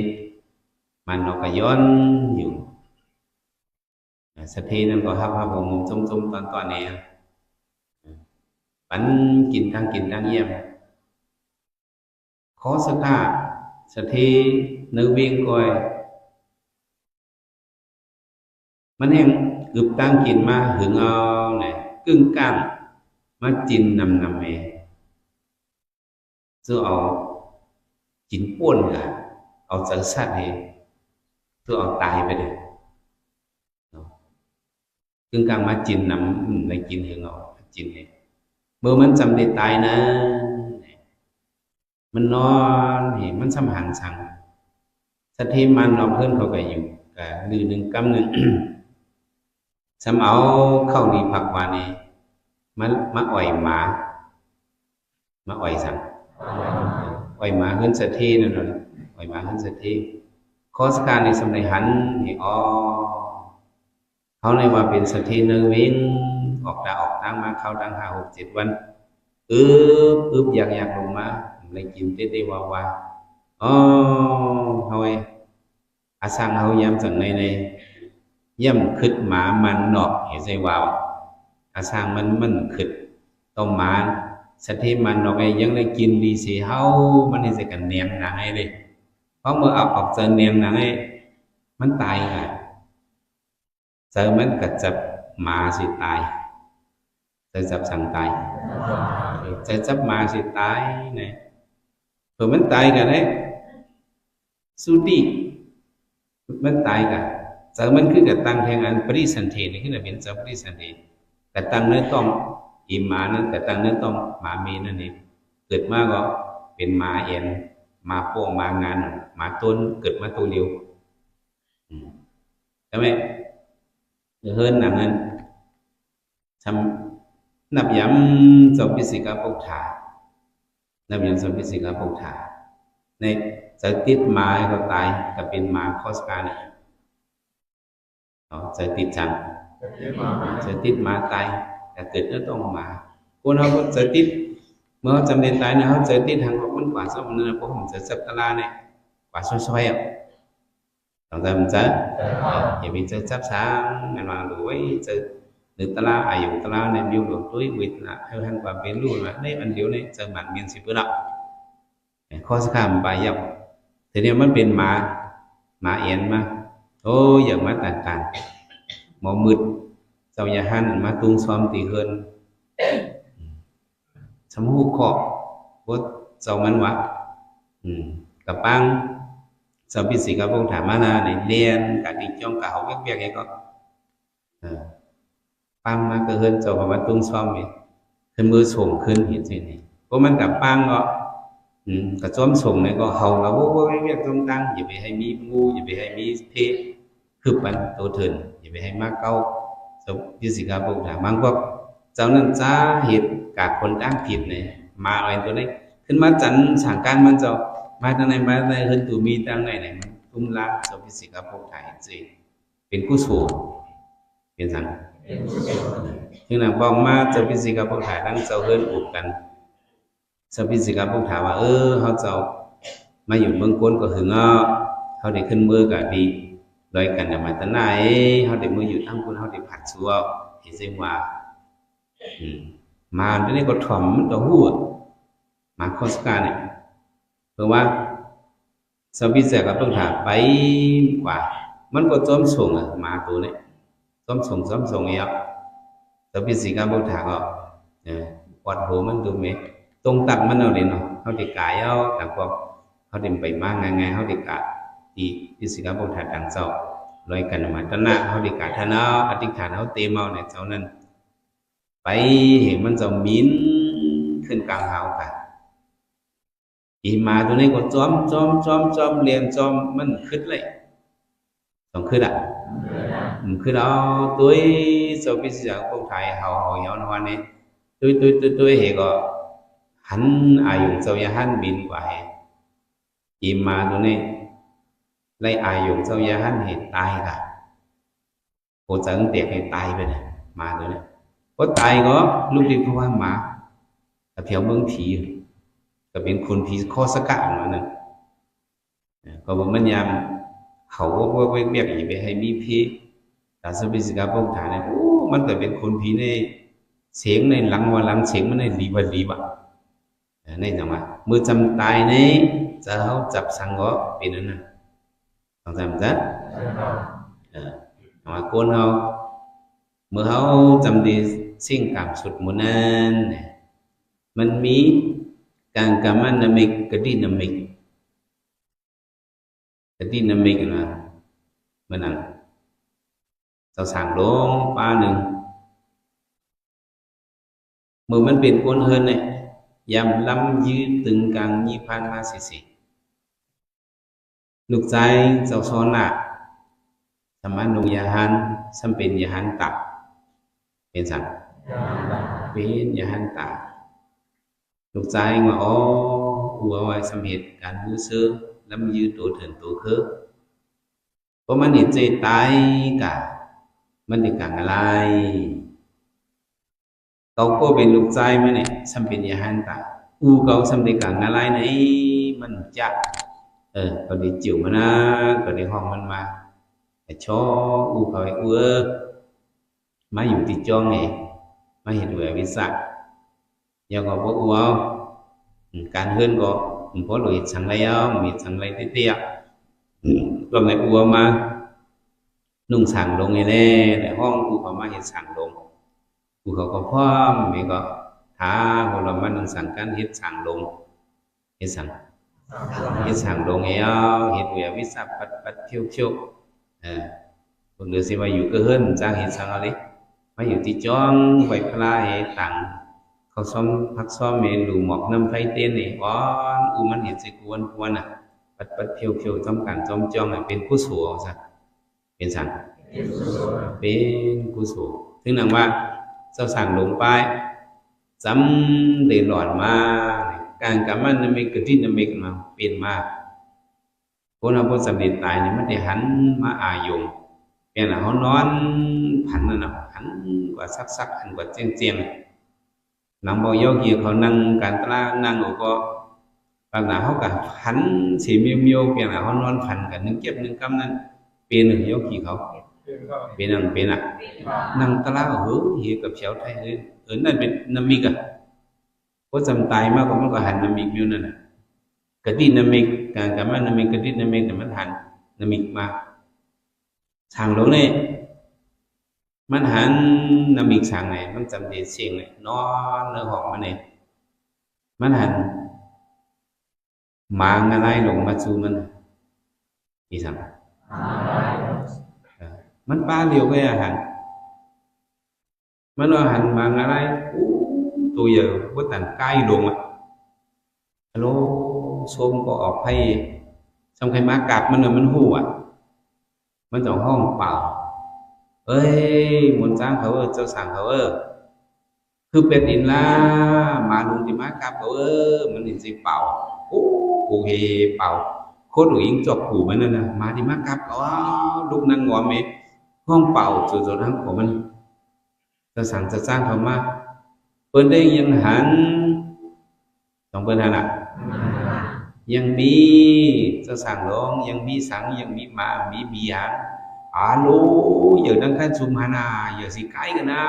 มันนกกระย้อนอยู่สตินั่นก็ฮับผมจมตอนนี้ปันกินทั้งเยี่ยมขอสกาสตินึกวิ่งก่อยมันเองกึบตั้งกินมาหึงเอาเนี่ยกึ่งก้างมาจินนำเองซื้อเอาจินป้วนกันเอาจังสัตว์เองซื้อเอาตายไปเลยกึ่งก้างมาจินนำในกินหึงเอาจินเองเมื่อมันจำได้ตายนะมันนอนเห็นมันซ้ำหังสังสถิมันนอนเพื่อนเขาก็อยู่กับลือหนึ่งกำหนึ่งสำเอาเข้าดีผักวานี่มาอ่อยหมามาอ่อยสังอ่อยหมาขึ้นสถินั่นเลยอ่อยหมาขึ้นสถิข้อสการในสมัยหันนี่อ๋อเขาในว่าเป็นสถิเนื้อวิ่งออกทางมาเข้าดัง5-6-7 วันอึบอยากลงมาเลยกินเต้ว่าอ๋อเฮาอาสังเฮาย้ำจังในย่ำขึ้นหมามันนอกเห็นใจว่าอาสังมันขึ้นต้มหมาสถิมันนอกไอ้ยังเลยกินดีสิเฮามันนี่จะกันเนียมหนังไอ้เลยเพราะเมื่อเอาออกเจอเนียมหนังไอ้มันตายค่ะเจอมันกัดจับหมาสิตายเจอจับสั่งตายเจอจับหมาสิตายเนี่ยเผื่อมันตายกันđấyสุดีมันตายกันแต่มันคือกระตังแทงอันปริสันเทนี่คือเป็นสัมปริสันเทกระตังเนื้อต้องอิมานั้นกระตังเนื้อต้องหมาเมนั่นเองเกิดมาก็เป็นหมาเอ็นหมาโป้งหมางานหมาต้นเกิดมาตัวเดียวใช่ไหมเฮิร์นหนังนั้นทำนับย้ำจบพิสิกาปกถานับย้ำจบพิสิกาปกถาในจะติดหมาก็ตายก็เป็นหมาคอสการเนี่ยจะติดจังจะติดหมาตายแต่เกิดเนื้อต้องหมาคนเขาก็จะติดเมื่อจำเป็นตายเนี่ยเขาจะติดทางของมันกว่าสักวันนึงเพราะผมจะจับตะลาเนี่ยกว่าช่วยๆอ่ะต้องจำจะอย่าไปจะจับช้างงานวางหรือไว้จะหรือตะลาอายุตะลาในมิวหลวงตุ้ยวิทย์นะให้ท่านความเป็นรู้ว่าในอันเดียวเนี่ยจะหมั่นเมียนสิบเปอร์เซ็นต์ข้อสักคำไปยับทีนี้มันเป็นหมาเอ็นมาโอ้อย่างมาต่างหมอมืดเจ้าอย่าหันมาตุ้งซ้อมตีเฮินสมหูขอบวดเจ้ามันวะกับปังเจ้าพิสิกาพงถามมานาในเรียนกับดิจ้องกับเขาเบียกๆไงก็ปังมาก็เฮินเจ้ามาตุ้งซ้อมเนี่ยขึ้นมือส่งขึ้นเห็นสิเนี่ยเพราะมันกับปังก็กระจ้อมส่งเนี่ยก็เฮาเราพวกเรียกตรงตั้งอย่าไปให้มีงูอย่าไปให้มีเพศคือปันโตเถินอย่าไปให้มากเก้าสมพิสิกาพงถามบางพวกเจ้านั้นจ้าเหตุการคนตั้งผิดเนี่ยมาอะไรตัวนี้ขึ้นมาจันสั่งการมันจะมาทางไหนมาทางไหนขึ้นตัวมีทางไหนเนี่ยตุ้มละสมพิสิกาพงถ่ายสิเป็นกุศลเป็นสั่งที่นั่งบอกมาสมพิสิกาพงถ่ายตั้งเจ้าเฮิรนอุบกันสพิสิกาพวกถามว่าเขาจะมาอยู่เมืองก้นก็หึงเขาได้ขึ้นมือก็ดีโดยกันมาตั้งไหนเขาได้มืออยู่ทั้งคนเขาได้ผัดชัวเห็นซึ่งว่ามาในก็ถ่อมมันก็หัวมาคอสการเนี่ยเพราะว่าสพิสิกาพวกถามไปกว่ามันก็จ้อมส่งมาตัวนี้จ้อมส่งเงี้ยสพิสิกาพวกถามก็โอ้ อดหัวมันดูไหมตรงตักมันเอาเลยเนาะเขาเด็กกายเอาแต่พอเขาเด็กไปมากไงเขาเด็กกะดีที่สิกาบงถาดังเจ้าลอยกันมาตนะเขาเด็กกะท่านเอาอธิษฐานเขาเตมาเนี่ยเจ้านั้นไปเห็นมันจะมิ้นขึ้นกลางเขาค่ะอีมาตัวนี้ก็จอมเรียนจอมมันขึ้นเลยต้องขึ้นอ่ะขึ้นเอาตัวเจ้าพิเศษของไทยเขาย้อนวันนี้ตัวเหก็หันอายุเจ้าอย่าหันบินกว่าอีมาตัวนี้ไล่อายุเจ้าอย่าหันเหตุตายค่ะโคจังเตียกให้ตายไปเลยมาตัวนี้ก็ตายก็ลูกดินเพราะว่าหมาแต่เพียวเมืองผีก็เป็นคนผีข้อสกัดมานั่นก็บอกมันยามเขาว่าเบียกอีไปให้มีผีแต่สปิสกาพงฐานเนี่ยโอ้มันก็เป็นคนผีในเสียงในหลังว่าหลังเสียงมันในรีบะในจังหวะมือจำตายในจะเขาจับสังก็เป็นนั่นนะต้องจำจ้ะmà cô nàoมื่อเขาจำดีสิ่งcảm xúcมุนันมันมีการกำมันนามิกกระดิ่งนามิกนะมันนั่นเราสั่งลงป้าหนึ่งเมื่อมันเป็นคนเฮินเนี่ยยำล้ำยืดตึงกลางยี่พันมาสิลูกใจเจ้าซ้อนน่ะสมานุยาหันสัมเป็นยาหันตักเป็นสังเป็นยาหันตักลูกใจว่าอ๋อหัวไว้สำเหตุการมือซื้อล้ำยืดตัวถึงตัวคือเพราะมันเห็นใจตายกะมันเป็นการอะไรเขาก็เป็นลูกใจมันเนี่ยสัมเป็นยาหันตักเขาสัมเป็นการอะไรไหนมันจะก็ได้จิ๋วมันนะก็ได้ห้องมันมาแต่ชอเขาไอ้มาอยู่ที่จ้องไงมาเห็นด้วยวิสัยยังก็บอกว่าการเฮือนก็เพราะเราเห็นสังไรเอามีสังไรเตี้ยๆก็ในมานุ่งสั่งลงไงแน่แต่ห้องเขามาเห็นสั่งลงเขาก็พร้อมมีก็ท้าคนเรามานุ่งสั่งกันเห็นสั่งลงเห็นสั่งลงไงเอาเห็นด้วยวิสัยปัดเที่ยวคนเดือดสิมาอยู่ก็เฮิรนจ้างเห็นสังอะไรมาอยู่ที่จ้องไว้พลาเหตังเขาซ้อมพักซ้อมเมลูหมอกน้ำไฟเต้นนี่อ๋อมันเห็นสิกวนอ่ะปัดเพียวจอมกันจอมจ้องเป็นกุศลซะเป็นสังเป็นกุศลถึงหนังว่าเจ้าสั่งลงไปจำเดือดร้อนมาการกำมันนั่นไม่กระดิ่งนั่นไม่กันมาเปลี่ยนมาคนเราพอสำเร็จตายเนี่ยมันได้หันมาอายุเพียงแต่เขานอนผันนั่นน่ะหันกว่าซักหันกว่าเจียงนังบอกโยกีเขานั่งการตลานั่งก็บางหน้าเขากับหันสีเมียวเพียงแต่เขานอนผันกันนึงเก็บนึงกำนั้นเป็นหนึ่งโยกีเขาเป็นอ่ะนั่งตลาเหี้ยกับเฉียวไทยนั่นเป็นน้ำมิกอ่ะเพราะจำตายมากกว่ามันก็หันน้ำมิกอยู่นั่นน่ะกระดิ่งน้ำมิกการกำมันน้ำมิกกระดิ่งน้ำมิกแต่มันหันน้ำมิกมาทางลงเนี่ยมันหันน้ำมิกทางไหนมันจำเดียเสียงเลยนอนเนื้อหอมมันเนี่ยมันหันมางอะไรลงมาจูมันอีสังมันป้าเดียวก็อาหารมันอาหารมางอะไรตัวเยอะก็ตันใกล้ลงอ่ะฮัลโหลส้มก็ออกให้ช่องใครมากัดมันหูอ่ะมันจะห้องเปล่าเอ้ยมนจ้างเขาเจ้าสั่งเขาคือเป็นอินล่ามาลุงที่มากัดเขามันอินสิเปล่ากูเฮเปล่าโคตรหนุ่ยจบหูมันนั่นนะมาที่มากัดลูกนั่งงอเมห้องเปล่าจุดๆทั้งของมันจะสั่งจะสร้างเขามาเปิ้นได้ยังหันต้องเปิ้นหันอ่ะยังมีจะสั่งร้องยังมีสังยังมีมามีเบียร์alo giờ đang kan sumhana giờ si cáiกันนะ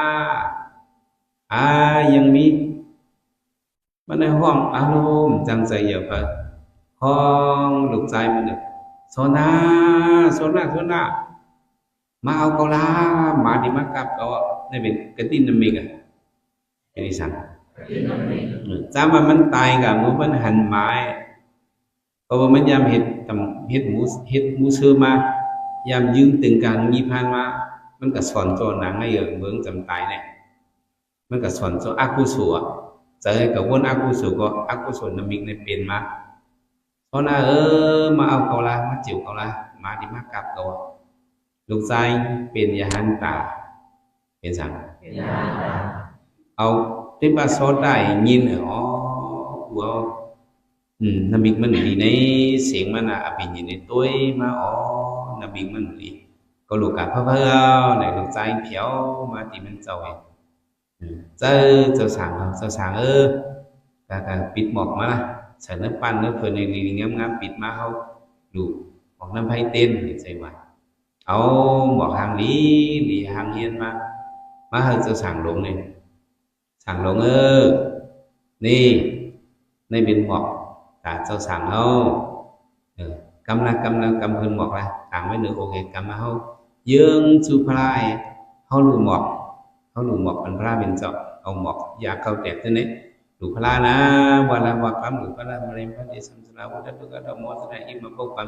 ยังมีมันในห้องaloจังใจอย่าไปห้องลูกใจมันเนี่ยโซนามาเอาเกาลามาดิมากับก็ได้เป็นกระตินน้ำมิกอ่ะเป็นอีสัง จ้าว่ามันตายกับมันหันไม้เพราะว่ามันยามเห็ดตำเห็ดหมูเชื่อมายามยืมตึงการมีพานมามันก็สอนโจหนังให้เมืองจำตายเนี่ยมันก็สอนโจอากุศลเจอกับวนอากุศลก็อากุศลนำมิกในเป็นมาเพราะน่ะมาเอาเขาละมาจิ๋วเขาละมาดีมากกับเขาลูกชายเป็นยาหันตาเป็นสั่งเอาที่ว่าสอนได้ยินอ๋อหัวนำมิกมันดีในเสียงมันอะเป็นยินในตัวมาอ๋อนำมิกมันดีก็ลูกกับพ่อในลูกชายเผียวมาที่มันเจ้าเจ้าสั่งเจ้าสั่งการปิดหมอกมาใส่น้ำปั้นน้ำเพลินในลีงามปิดมาเขาดูหมอกน้ำไผ่เต้นใช่ไหมเอาหมอกหางลีหางเฮียนมาให้เจ้าสั่งลงเนี่ยสั่งลงนี่ในเป็นหมอกแต่เจ้าสั่งเขากำลังเพลินหมอกละต่างไว้หนึ่งโอเคกำมาเขายืงจูพลายเขาหลุดหมอกเป็นพระเป็นเจ้าเอาหมอกอยากเข้าแตกที่นี้หลุดพลานะวันละวันคำหลุดพลามะเร็งพระเดชสัมสนาวุฒิตุกะธรรมโมสนาอิมาปุกปัน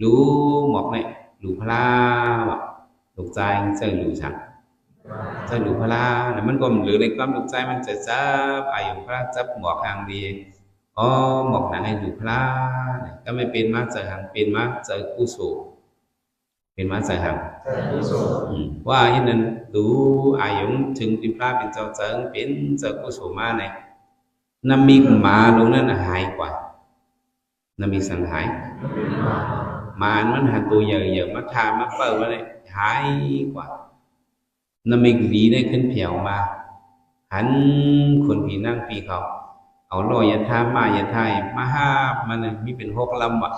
รู้หมอกเนี่ยหลุดพลาหลุดใจเจอหลุดฉันเจอหลุดพลาเนี่ยมันก็หรือในความหลุดใจมันจะจับอายุพระจับหมอกห่างดีอ๋อหมอกหนังให้หลุดพลาก็ไม่เป็นมาเจอห่างเป็นมาเจอกุศลเป็นมาใส่หังว่าที่นั้นดูอายุถึงที่พระเป็นเจ้าเจิงเป็นเจ้ากุศลมาเนี่ยน้ำมีมาลงนั้นหายกว่าน้ำมีสังหายมามันหาตัวใหญ่มาทามาเปิดมาเลยหายกว่าน้ำมีหลีได้ขึ้นเผียวมาหันคนผีนั่งผีเขาเอาลอยยาทามาอย่าทายมาห้ามันมีเป็น6 ลำว่ะ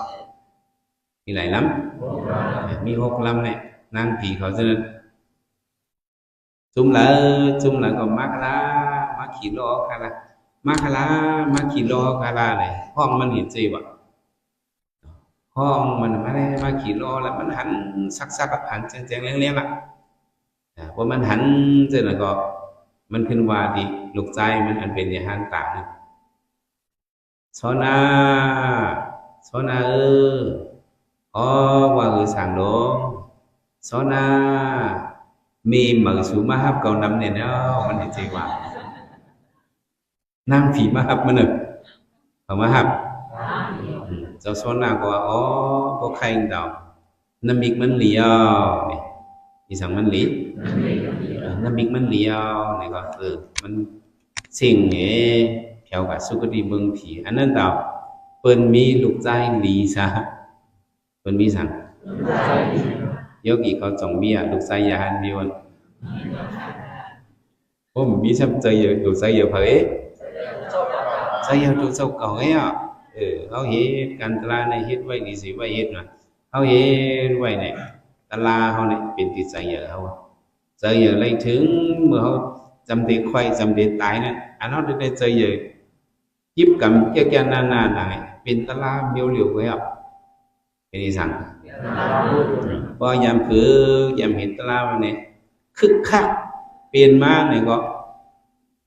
มีหลายลำมี6 ลำเนี่ยนั่งผีเขาจะนั้นจุ่มละก็มาคลามาขี่ล้อคารามาขี่ล้อคาราเนี่ยห้องมันเห็นจีบอ่ะห้องมันมาได้มาขี่ล้อแล้วมันหันซักหันแจงเลี้ยงอ่ะพอมันหันเจนแล้วก็มันขึ้นว่าดีลูกใจมันอันเป็นอย่างหันต่างชนาอ๋อว่าสั่งลงโซนามีมือสูมาฮับเก่านำเนี่ยเนาะมันจริงว่านั่งผีมาฮับมันเอามาฮับเจ้าโซนาก็ว่าอ๋อพวกใครเดาน้ำมิกมันเหลียวนี่อีสังมันเหลีน้ำมิกมันเหลียวนี่ก็มันสิ่งนี้แถวกับสุกติเมืองผีอันนั้นเดาเปิ้นมีลูกใจหลีซะเปิ้นมีสั่งโยกีเขาจงมีลูกชายยาหันมีวันผมมีสำใจลูกชายเยอะเผยใจเยอะตัวเจ้าเก่าไงเขาเห็นการตลาดในเฮ็ดไว้ดีสิไว้เฮ็ดนะเขาเห็นไว้เนี่ยตลาดเขาเนี่ยเป็นติดใจเยอะเขาใจเยอะเลยถึงเมื่อเขาจำเด็กควายจำเด็กตายนั่นอันนั้นได้ใจเยอะยิบกับแก่ๆนานๆไหนเป็นตลาดเบี้ยวเหลียวไว้เป็นอีสังพอยามคือยามเห็นตลาดเนี่ยคึกคักเปลี่ยนมาเนี่ยก็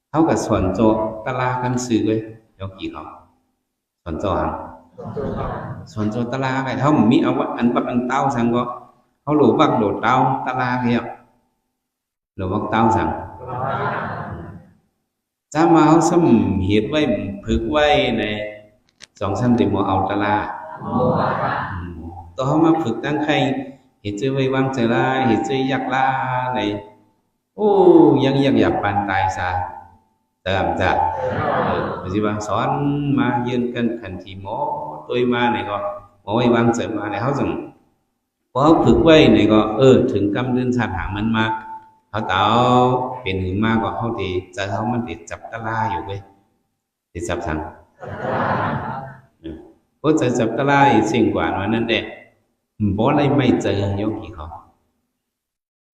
เขากับสอนโจตลาดกันซื้อเลยยกกี่เขาสอนโจหังสอนโจตลาดไงเขามีเอาว่าอันบักอันเต้าสั่งก็เขาหลูบักโดดเต้าตลาดเหี้ยหลูบักเต้าสั่งจ้ามาเขาสมเหตุไว้พึกไว้ใน2-3 เดือนเอาตลาดตัวเขามาฝึกตั้งใครเห็นเจอไว้วางเจอละเห็นเจออยากละในโอ้ยังอยากปันตายซะแต่จะปัจจุบันสอนมายืนกันขันทีหมอตัวมาเนี่ยก็หมอไว้วางเจอมาเนี่ยเขาจังพอเขาฝึกไว้เนี่ยก็ถึงกำเดินชาติหางมันมาเขาเต่าเป็นหึงมากกว่าเขาดีจะเขามันติดจับตะลาอยู่เว้ยติดจับสั่งเพราะจะจับตะลาสิ่งกว่านั้นเด็บ่ได้ไม่เจอโยกีเขา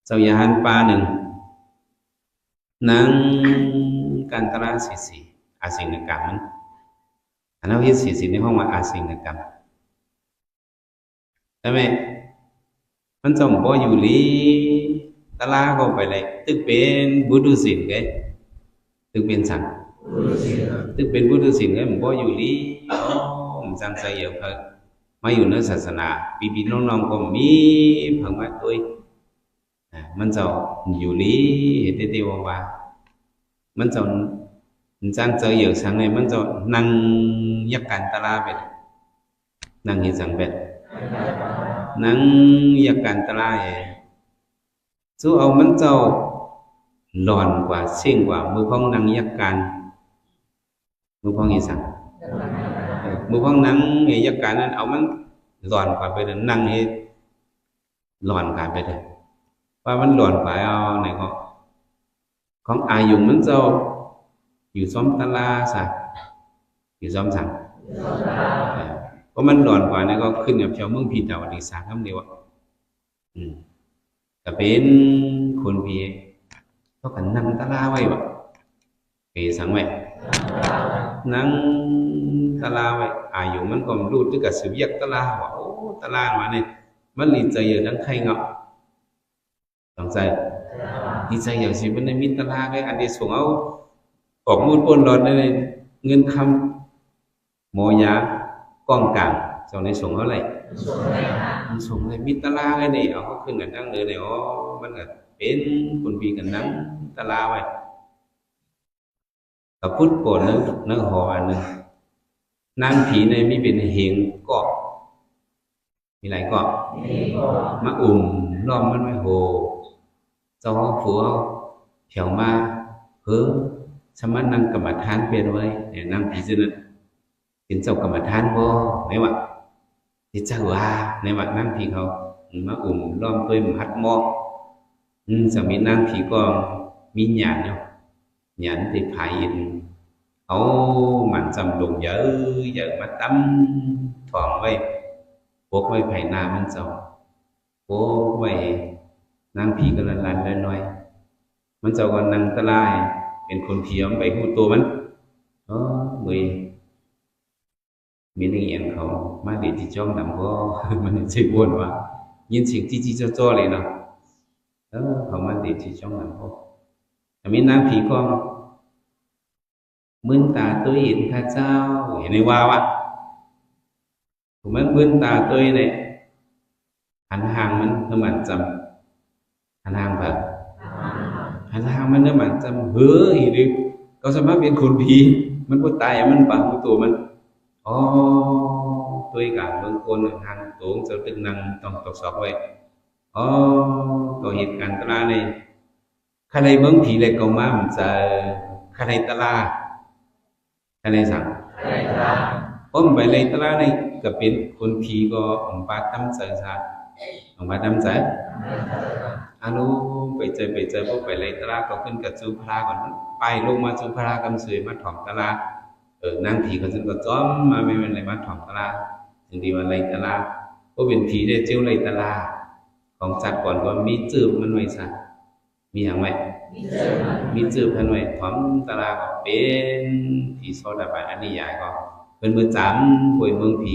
เจ้ายาหันปลาหนึ่งนังกันตราสีอาศินกรรมมันอันนั้นที่สีในห้องว่าอาศินกรรมใช่ไหมมันจงบ่อยู่ลีตลาก็ไปเลยตึกเป็นบุรุษินไงตึกเป็นสัง ตึกเป็นพุทธศิลป์เลยมันบ่อยู่ลีมันจังใจอยู่ครับมาอยู่ในศาสนาปีๆน้องๆก็มีเพิ่งมาตัวมันจะอยู่ลีเด็ดๆว่ามันจะจังใจอยู่สังไงมันจะนั่งยักกันตลาเป็ดนั่งเห็นสังเป็ดนั่งยักกันตลาสู้เอามันจะหลอนกว่าเสี่ยงกว่ามือพ้องนั่งยักกันมือพ้องเห็นสังมือพ้องนั่งเห็นยักกันนั้นเอามันหลอนกว่าไปเลยนั่งเห็นหลอนกว่าไปเลยว่ามันหลอนกว่าเอาไหนก็ของอายุมันจะอยู่ซ้อมตลาซะอยู่ซ้อมสั่งเพราะมันหลอนกว่านี่ก็ขึ้นกับชาวเมืองพีดาวดีสาคำเดียวแต่เป็นคนพีก็กันนั่งตลาไว้บ่ปีสังไว้นั่งตลาไว้อายุมันก็รู้ด้วยกับสืบยักตลาว่าโอ้ตลามาเนี่ยมันหลีใจอยู่นั่งใครเงาต้องใจดีใจอย่างสิมันในมิตรลาไงอันนี้ส่งเอาออกมูลปนหลอดในเงินคำโมยากล้องกลางส่งในส่งเอาอะไรมันส่งในมิตรลาไงนี่เอาเขาขึ้นกันนั่งเลยเนี่ยอ๋อมันก็เป็นคนปีกันนั่งตลาไว้กับพุทธโกนนึกหออันนึงนั่งผีในมีเป็นเหงเกาะมีหลายเกาะมาล้อมมันไว้โหเจ้าผัวเถียวมาเพิ่มสมัยนั่งกรรมฐานเป็นไว้เนี่ยนั่งผีซึ่งเป็นเจ้ากรรมฐานบ่เนี่ยว่าที่เจ้าว่าเนี่ยว่านั่งผีเขามาล้อมตัวมัดหม้อจะมีนั่งผีก็มีหยาดเนาะหยาดที่ผายอินเอามันจำลงเยอะมาตั้มถ่องไว้พวกไว้ไผ่นามันเจ้าพวกไว้นั่งผีกันลันๆน้อยๆมันเจ้าก็นั่งตะลายเป็นคนเพียมไปหูตัวมันมือมีนักเรียนเขามาเรียนที่จ้องดำก็มันจะบ่นว่ายินเสียงจี้ๆจ้อๆเลยเนาะเขามาเรียนที่จ้องดำก็แต่มีนั่งผีก็มึนตาตัวเห็นข้าเจ้าเห็นในว่าวะผมมันมึนตาตัวเนี่ยหันห่างมันคือมันจำหันห่างแบบหันห่างมันเนี่ยมันจำอีดิก็สามารถเป็นคนผีมันก็ตายมันปังตัวมันตัวกันบางคนห่างตัวจะตึงนั่งต้องตรวจสอบไว้ตัวเหตุการณ์ตลาดnàyใครเบิ่งผีเลยก็มามันจะใครตลาดใครสั่งผมไปเลยตลาดnàyก็เป็นคนผีก็องค์ปาตั้มใจซะองค์ปาตั้มใจไปเจอพวกไปเลยตลาดก็ขึ้นกับจูพราก่อนไปลงมาจูพรากำสวยมาถ่อมตลาดนั่งผีก็จึงก็จ้อมมาไม่เป็นไรมาถ่อมตลาดถึงดีว่าเลยตลาดก็เป็นผีได้เจ้าเลยตลาดของจัดก่อนก็มีจืบมันไว้ซะมีอย่างไรมีจืบมันไว้ถ่อมตลาดก็เป็นผีโซดาบันอันนี้ใหญ่ก็เป็นเมื่อจำป่วยเมืองผี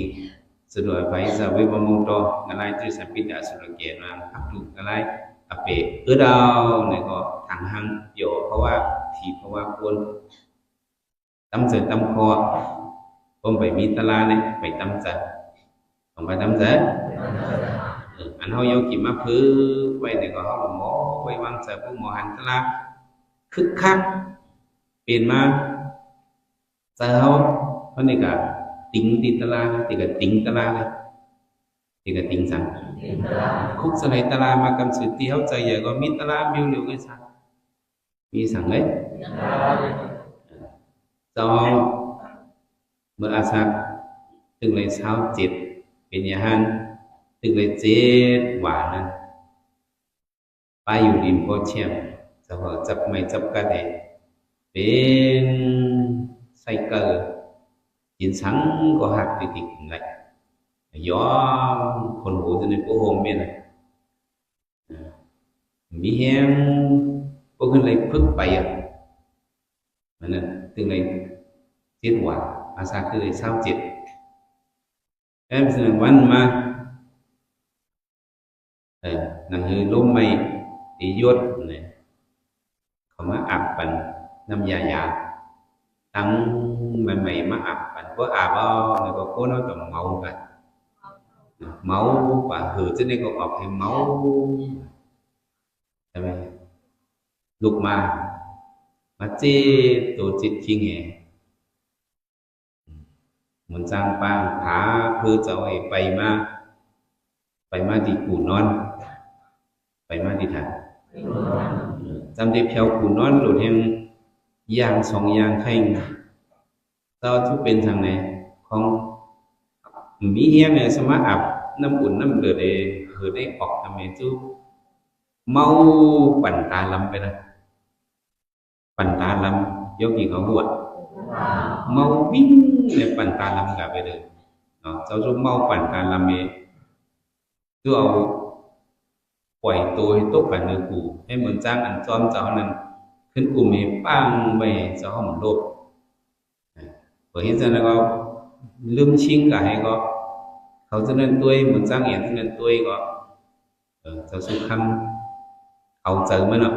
สะดวกไปสาวบมงโตอะไรที่สัมปิดาสุรเกียรติมาอับดุอะไรอเปดาวเนี่ยก็ทางหังโยเพราะว่าผีเพราะว่าคนตั้มเสร็จตั้มคอผมไปมีตลาเนี่ยไปตั้มจัดผมไปตั้มจัดอันเขาโยกิมาพื้นไว้เนี่ยก็เขาหมอไว้วางใส่พวกหมอหันตลาคึกคักเปลี่ยนมาเจ้าเพราะนี่ก็ติ้งตีตลาตีก็ติ้งตลาเลยตีก็ติ้งสั่งคุกสไลตลามากำสือตีเขาใจใหญ่ก็มีตลามิวเร็วก็สั่งมีสั่งเลยเจ้าเมื่ออาสาถึงเลยเช้าจิตเป็นยาหันถึงเลยเจ็ดหวานนั้นไปอยู่ริมโพเชียมจะพอจับไม่จับกันเองเป็นไซเกอร์ยินสังก็หักติดๆlại gióคนหูcho nên cô hồn bên này mỹ hen côขึ้นเลยพึกไปนั่นน่ะถึงเลยเจ็ดวันอาสาคือเลยเศร้าเจ็ดสิ่งวันมานั่นคือลมไม่ตียศเนี่ยเขามาอับปันน้ำยา ตั้งใหม่ๆมาอาบกันcóอาบเอาnày có cô nó tầm màu cả máu và hử cho nên có ngọc hay máu lục mà chê tổ chức khi nghe muốn sang bang phá hư cháu ấy bay ma đi củ non bay ma đi thẳngจำได้เพียวกูนอนหลุดแห่งยางสองยางแข่งเจ้าทุกเป็นทางไหนของมีเฮียเนี่ยสมาอับน้ำอุ่นน้ำเดือดเลยเหือได้ออกทำไมจูเมาปั่นตาลำไปนะปั่นตาลำยกกี่เขาบวชเมาวิ่งเลยปั่นตาลำกลับไปเลยเนาะเจ้าจูเมาปั่นตาลำเองจูเอาปล่อยตัวให้ตกไปในกูให้เหมือนจ้างอันจอมเจ้านั้นขึ้นกลุ่มให้ปังไปเจ้าห้องโลกเพราะฉะนั้นก็ลืมชิงกับให้ก็เขาจะนั่นตัวเหมือนจ้างเองจะนั่นตัวก็เจ้าสุขัมเอาเจอมันเนาะ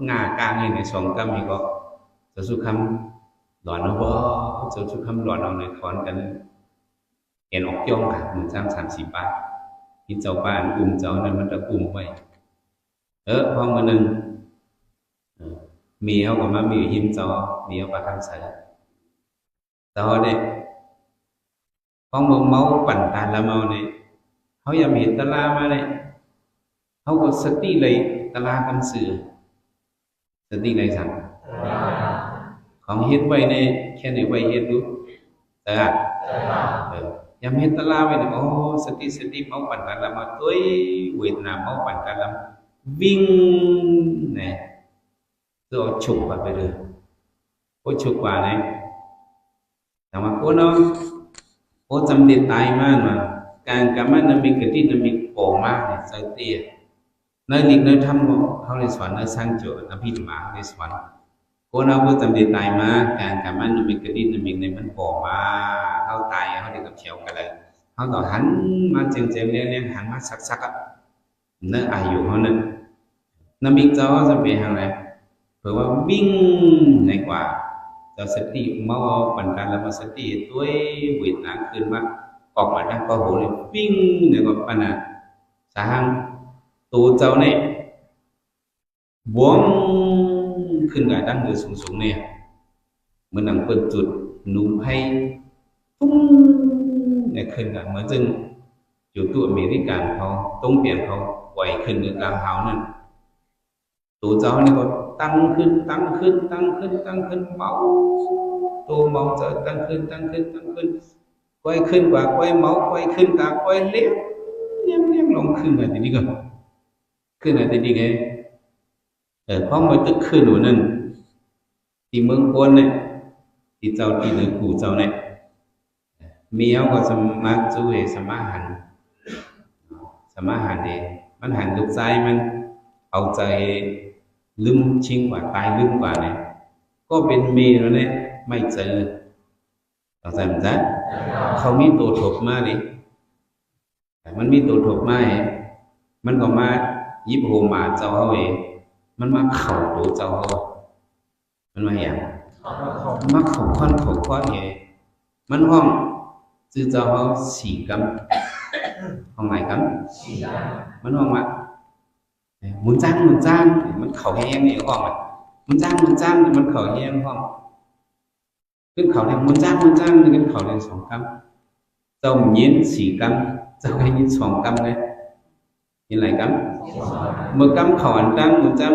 งากลางให้ในสองกำให้ก็เจ้าสุขัมหลอนเอาบ่เจ้าสุขัมหลอนเอาในคอนกันเห็นออกย่องค่ะเหมือนจ้าง30 บาทที่เจ้าบ้านกลุ่มเจ้านั้นมันจะกลุ่มไว้พอมาหนึ่งมีเขาก็มามีหิมเจ้ามีเขาประทับใจเจ้าเนี่ยพอมาเมาปั่นตาละเมาเนี่ยเขาอยากเห็นตลามาเนี่ยเขาก็สติเลยตลาคำสื่อสติเลยสั่งของเฮ็ดไว้เนี่ยแค่ไหนไว้เฮ็ดดูแต่ยามเห็นตลาดไปเนี่ยโอ้สติเมาปั่นกันละมาตัวเวทนาเมาปั่นกันละวิ่งเนี่ยตัวฉุกไปเลยโอ้ฉุกว่าเนี่ยแต่ว่าโอ้น้องโอ้จำเด็ดตายมากมาการกรรมนั้นมีกระดิ่งนั้นมีโป่งมากเนี่ยใจเตี้ยเนื้อลิงเนื้อทำเขาในสวรรค์เนื้อสร้างโจทย์น้ำพิจมาในสวรรค์โอ้น้องโอ้จำเด็ดตายมาการกรรมนั้นมีกระดิ่งนั้นมีในมันโป่งมาเขาตายเขาเด็กกับเชียวกันเลยเขาต่อหันมาเจียงเลี้ยงหันมาสักอ่ะเนื้ออายุเขาเนี่ยน้ำบิ๊กเจ้าจะเป็นอะไรเพราะว่าวิ่งในกว่าเจ้าสติเมาปั่นกันแล้วมาสติตัวเวทนาขึ้นมาออกมาดังก็โหเลยวิ่งในกว่าปัญหาสร้างตัวเจ้าเนี่ยบ้องขึ้นกับดังเดือดสูงเนี่ยเหมือนหนังเปิดจุดนุ่มให้ตุ้งเนี่ยขึ้นกับเหมือนจึงอยู่ตัวอเมริกันเขาต้องเปลี่ยนเขาไหวขึ้นในกลางเท้านั่นตัวเจ้าเนี่ยก็ตั้งขึ้นเมาตัวเมาจะตั้งขึ้นก้อยขึ้นกว่าก้อยเมาก้อยขึ้นกับก้อยเลี้ยงลงขึ้นอะไรทีนี้ก็ขึ้นอะไรทีนี้ไงเพราะมันตึกขึ้นหนูนั่นที่เมืองโคนเนี่ยที่เจ้าที่ในกูเจ้าเนี่ยมีเขาก็สมาจูเหสมาหันเองมันหันลูกใจมันเอาใจลืมชิงกว่าตายลืมกว่าเนี่ยก็เป็นเมย์แล้วเนี่ยไม่เจอต้องใส่มันซะเขามีตัวถกมาดิมันมีตัวถกมามันก็มายิบโหมาเจ้าเขาเองมันมาเข่าตัวเจ้าเขามันมาอย่างมาเข่าค้อนเองมันห้องจือเจ้าเขา4 กำห้องไหนกำมันห้องว่ามุนจ้างมันเข่าแห้งนี่ห้องมุนจ้างมันเข่าแห้งห้องขึ้นเข่าแรงมุนจ้างขึ้นเข่าแรง2 กำเจ้ายิน4 กำเจ้าให้ยิน2 กำเลยยินหลายกำเมื่อกำเข่าอันตั้งมุนจ้าง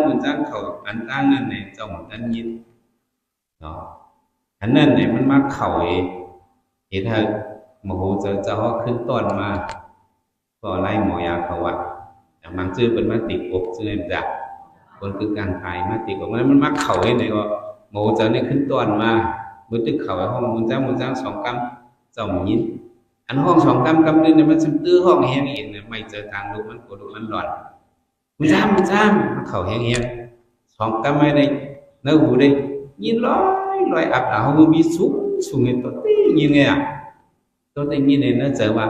เข่าอันตั้งนั่นเนี่ยเจ้าอันยินเนาะอันนั้นเนี่ยมันมาเข่าเห็นเถอะโมโหเจ้าขึ้นต้นมาก็ไล่หมอยาเขาว่าบางชื่อเป็นมาติดอกชื่ออะไรจ้ะคนคือการตายมาติดอกมันมาเข่าให้ไหนก็โมโหเจ้าเนี่ยขึ้นต้นมาเมื่อตึกเข่าห้องมุนจ้าง2 กำเจ้ายินอันห้อง2 กำนึงเนี่ยมันตื้อห้องแห้งเองเนี่ยไม่เจอทางลูกมันโกรธมันหลอนมุนจ้างเข่าแห้ง2 กำไม่ได้เนื้อหูได้ยินลอยอับหนาวเขามีสูงเงินตัวตียินไงอ่ะตัวตียินเนี่ยน่าเจอว่า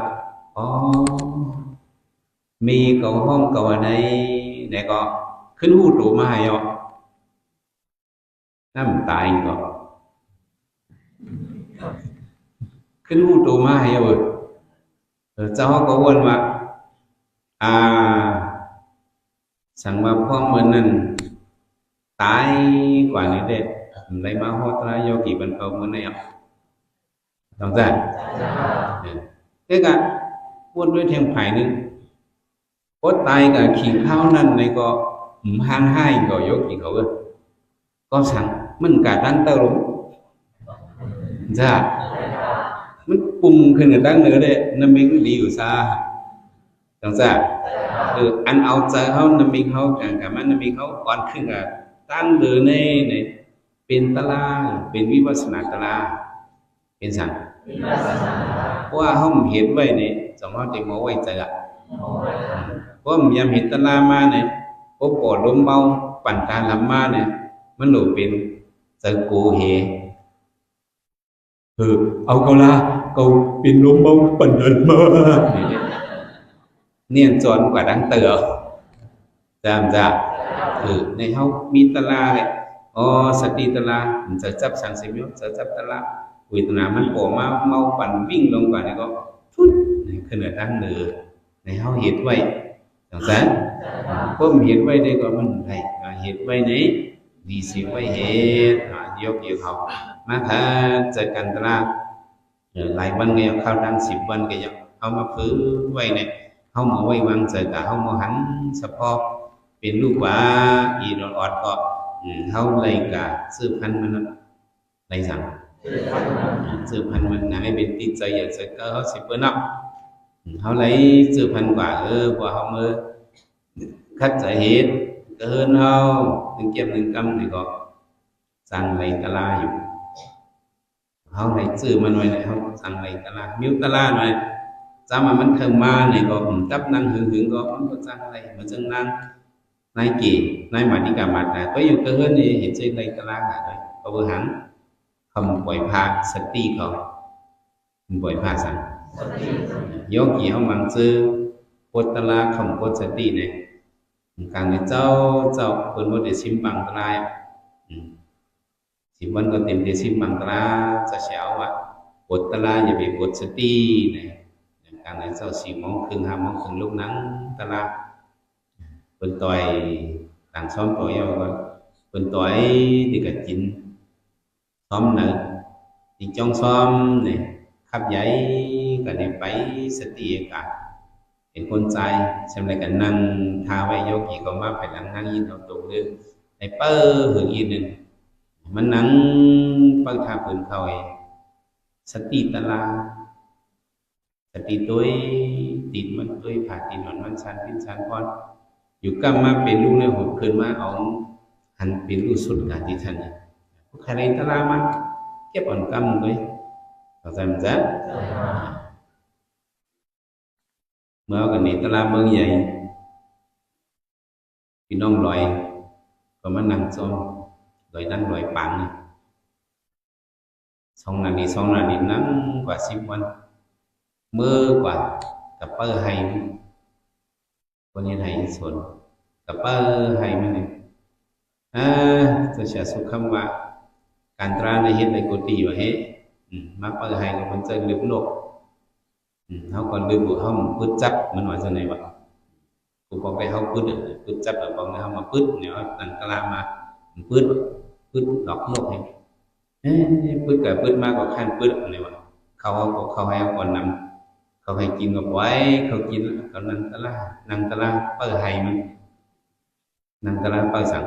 อ๋อมีเก่าห้องเก่าในก็ขึ้นหูตัวมาให้น้ำตายก็ ขึ้นหูตัวมาให้เอาเจ้าก็วนว่าสั่งมาพ่อเมื่อนั้นตายกว่านี้เด็ดlấy máu hốt ra do kỳ văn cầu muốn này ạ đúng không thế cả buôn đôi thêm phải nữa có tay cả khi thao năn này có hàng hai có dấu kỳ khẩu có sẵn mình cả đang tao đúng dạ mình cùng khi người ta nữa đấy nó mình đi ở xa đúng không ăn áo chơi không nó mình không cả mà nó mình không còn khi là tăng đường nàyเป็นตลาเป็นวิปัสสนาตลาเป็นสั่งเพราะว่าเขาเห็นไว้เนี่ยสองเขาจะมองไว้ใจละเพราะมันยังเห็นตลามาเนี่ยพบปอดลมเบาปั่นตาลำมาเนี่ยมันหนูเป็นใจกูเหเอาเขาละเขาเป็นลมเบาปั่นตาลมาเนี่ยจอนกว่าดังเต๋อจำจ้ะในเขามีตลาเนี่ยสติตลาจะจับสังเสมิจะจับตลาเวทนามันโผล่มาเมาปั่นวิ่งลงก่อนนี่ก็ฟุดขึ้นเหนือตั้งเหนือในเขาเห็นไว้ต่างกันเพราะมันเห็นไว้ได้ก็มันได้เห็นไว้นี้ดีสิไว้เห็นยกอยู่เขามาถ้าจะกันตลาหลายวันเนี่ยเข้าดัง10 วันก็ยังเขามาฟื้นไว้เนี่ยเขามาไว้วางใจแต่เขามาหันเฉพาะเป็นลูกว่าอีนอดก็เขาเลยกับสืบพันธุ์มันอะไรสั่งสืบพันธุ์มันให้เป็นติดใจอยากจะก็เขา10 นับเขาเลยสืบพันธุ์กว่าว่าเขาเมื่อคัดจะเห็นก็เฮินเขาถึงเก็บ1 กำนี่ก็สั่งอะไรตลาอยู่เขาเลยซื้อมันไว้เนี่ยเขาสั่งอะไรตลามิ้วตลาหน่อยจ้ามันเข้ามาเนี่ยก็จับนั่งหึงก็มันก็สั่งอะไรมันจังนั่งนายกี่นายมาที่กาบัดนะก็อยู่ก็เฮิรนนี่เห็นใจในตารางอะไรก็เบอร์หันคำปล่อยพาสติเขาปล่อยพาสั่งยกกี่เขามังซื้อโคตรลาคำโคตรสติเนี่ยการในเจ้าคนว่าเดี๋ยวชิมบังตราย10 วันก็เต็มเดี๋ยวชิมบังตราจะเช้าว่าโคตรลาอย่าไปโคตรสติเนี่ยการในเจ้า4 โมงครึ่ง5 โมงครึ่งลูกนั้นตารางเป็นต่อยต่างซ้อมต่อยเอาก็เป็นต่อยที่กับจินซ้อมหนึ่งที่จ้องซ้อมเนี่ยขับใหญ่กันเนี่ยไปสติกันเห็นคนใจสำหรับกันนั่งท่าไว้โยกีก็มาไปหลังนั่งยินเอาตรงเลยไอ้เปิ้ลหึงยินหนึ่งมันนั่งเปิ้ลท่าผืนเขาเองสติตลาสติตัวติดมันตัวผ่าติดหนอนมันชันพินชันพอนอยู่กำมาเป็นลูกในหัวคืนมาเอาหันเป็นลูกสุดการที่ท่านใครในตลาดมาเก็บอ่อนกำด้วยเข้าใจมั้ยจ๊ะเมื่อกันนี้ตลาดเมืองใหญ่พี่น้องลอยก็มานั่งซ้อมลอยนั่งลอยปัง2 นาที2 นาทีนั่งกว่า10 วันเมื่อกว่ากับเปิ้ลให้คนนี้ให้ส่วนกับเปิ้ลให้มันเนี่ยจะเชื่อสุขคำว่าการตราในเฮ็ดในกุฏิว่าเฮ็ดมาเปิ้ลให้ก็มันจะลืมโลกเขาcònลืมบุเขาปึ๊ดจับมันว่าจะไหนวะกูบอกไปเขาปึ๊ดจับแล้วบอกเขามาปึ๊ดเนี่ยนั่นกลามาปึ๊ดดอกโลกให้ปึ๊ดกับปึ๊ดมากกว่าขั้นปึ๊ดอะไรวะเขาให้เขาก่อนนำเขาให้กินกับไว้เขากินเขานั่งตะลาเปิดให้มันนั่งตะลาเปิดสั่ง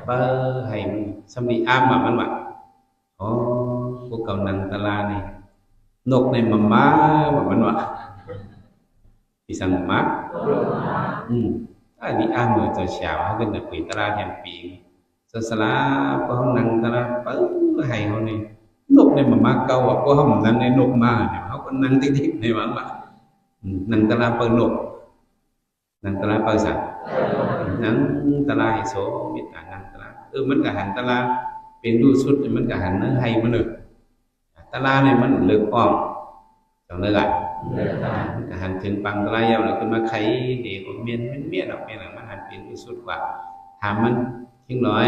เปิดให้มันสำลีอ้ามมันว่ะพวกเขานั่งตะลานี่นกในมามันว่ะที่สั่งมาอันนี้อ้ามเหมือนจะเฉาเขาเป็นแต่ปีตะลาแทนปีสลาพอเขานั่งตะลาเปิดให้เขานี่นกในมาเก่าอ่ะพอเขานั่งในนกมาเนี่ยเขาก็นั่งติ๊กๆในมันว่ะนั่งตะลาเปิดนกนั่งตะลาเปิดสั่งนั่งตะลาให้โสมิตรนั่งตะลามันก็หันตะลาเป็นดูสุดมันก็หันนั่งให้มันเลยตะลาเนี่ยมันเลือกอ้อมจังเลยล่ะมันก็หันถึงปังตะลาเยาวแล้วขึ้นมาไขเด็กเมียนดอกเมียนหลังมันหันเป็นดูสุดกว่าถามมันทิ้งน้อย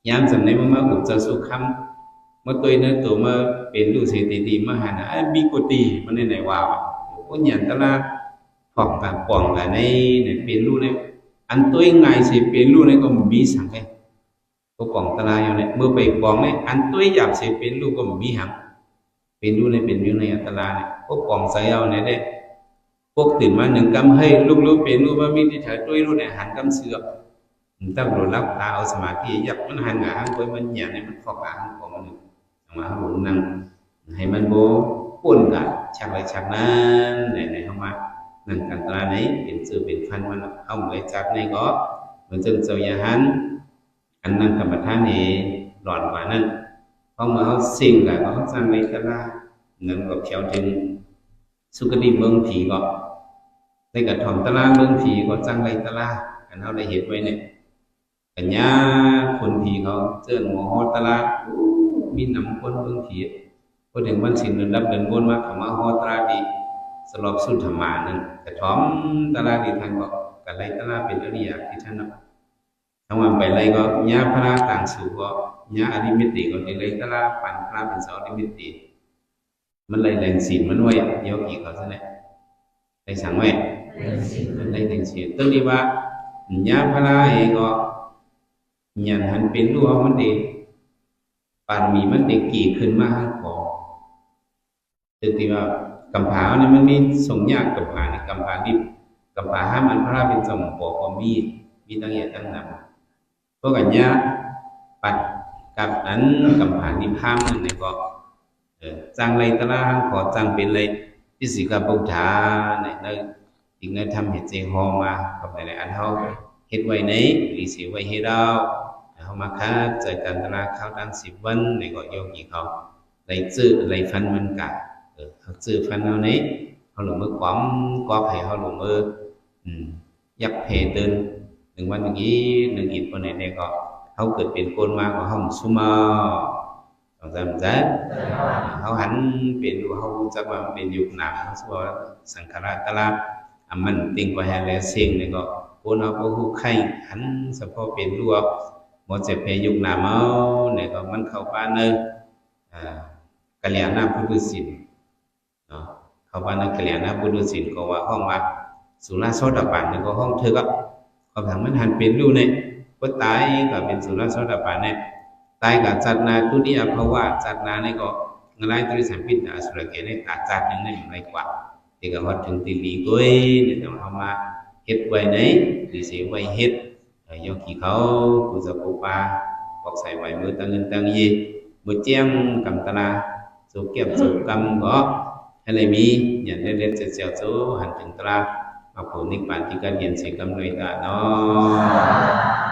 ยามสำเนียงมาอุบจะสุขค mà tôi nói tụi mà bên lưu sĩ thì mà hẳn là bị cô tì mà nên này vào có nhận ta là hoặc cả quảng cả này bên lưu này anh tôi ngày sẽ bên lưu này còn bị sẵn cái có quảng ta là này mưa bay quảng này anh tôi giảm sẽ bên lưu còn bị hẳn bên lưu này bên lưu này ta là này có quảng say ao này đấy quốc tỉnh mà những cam hay lúc lúc bên lưu mà mình đi thấy tôi lưu này hẳn cam sữa ta rồi lắp tạoสมาธิยับมันหันหางไปมันหยาเนี่ยมันฟอกหางของมันมาหมุนนั่งให้มันโบปุ่นกันชักไปชักนั้นไหนเข้ามานั่งกันตราไหนเป็นสื่อเป็นฟันมันเอาเลยจับในก็เหมือนจึงเจ้าอย่าหันอันนั่งกรรมฐานนี่หลอนกว่านั้นเพราะเมื่อเขาสิ่งกับเขาสร้างในตลาดนั่นก็เขียวถึงสุขดีเมืองผีก็ในกระถมตลาดเมืองผีก็สร้างในตลาดอันเขาได้เห็นไว้เนี่ยกันยาคนผีเขาเจอหมอฮอตลาดมีน้ำคนเมืองผีพอถึงวันสิ้นเดือนรับเดือนบนมาเขามาฮอตลาดดีสลบสุดธรรมานั่นแต่ถอมตลาดดีทางก็กันไรตลาดเป็นอริยที่ท่านนับทั้งวันไปไรก็ยาพระต่างสู่ก็ยาอริมิติก็ที่ไรตลาดปั่นพระเป็นสอริมิติมันไรแรงศีลมันไว้เยอะกี่เขาซะเนี่ยไรสั่งไว้มันไรแรงศีลต้นนี้ว่ายาพระเองก็nhận hành biến lưu vấn đề bản mì vấn đề kỳขึ้นมาขอแต่ที่ว่ากัมพาเนี่ยมันมีสองอย่างกัมพาเนี่ยกัมพาดิบกัมพาห้ามันพระเป็นสมปอกมีตั้งเหตุตั้งนำพวกกันเนี่ยปัดกับนั้นกัมพาดิบห้ามนั่นเนี่ยก็จังไรตลาดขอจังเป็นไรที่สิกาปุถาเนี่ยในอีกในทำเหตุเจฮอมากับในอันเท่าเหตุไว้ไหนหรือเสียไว้ให้เราเขามาค้าใจกันตลาดเขาตั้ง10 วันในก็โยกีเขาไรจื้อไรฟันมันกะเขาจื้อฟันเอาไหนเขาหลงมือความก็ให้เขาหลงมือยักเพเดิน1 วันอย่างนี้1 อีกวันไหนเนี่ยก็เขาเกิดเป็นคนมาก็ห้องซุมต้องจำใจเขาหันเป็นดูเขาจะมาเป็นยุคหนักเขาบอกสังขารตลาดมันติงกว่าแห่แล้วเสียงเนี่ยก็คนเอาผู้ไข่หันเฉพาะเป็นรัวหมดเจ็บเพยุกหนาเมาเนี่ยก็มันเข้าบ้านเนอกัลยาณพุทธศิลป์เข้าบ้านนักกัลยาณพุทธศิลป์ก็ว่าห้องว่าสุราโสดาบันเนี่ยก็ห้องเธอก็ความถังมันหันเป็นรูเนี่ยก็ตายก็เป็นสุราโสดาบันเนี่ยตายกับจัดนาทุติยภาวะจัดนาเนี่ยก็เงยตรีสัมพิษอสุรเกณฑ์เนี่ยตัดจัดหนึ่งเนี่ยมันไรกว่าที่ก็วัดถึงตีลีกุ้ยเนี่ยต้องเอามาเฮ็ดไว้ไหนหรือเสียไว้เฮ็ดยกขี้เขากูจะปูปลาบอกใส่ไว้มือตั้งเงินตั้งยีมือเจียงกำตนาสูเก็บสูกำก็อะไรมีอย่างเล็กๆเจียวๆสูหันถึงตรามาผูนิพพานที่การเรียนเสียกำเลยตาเนาะ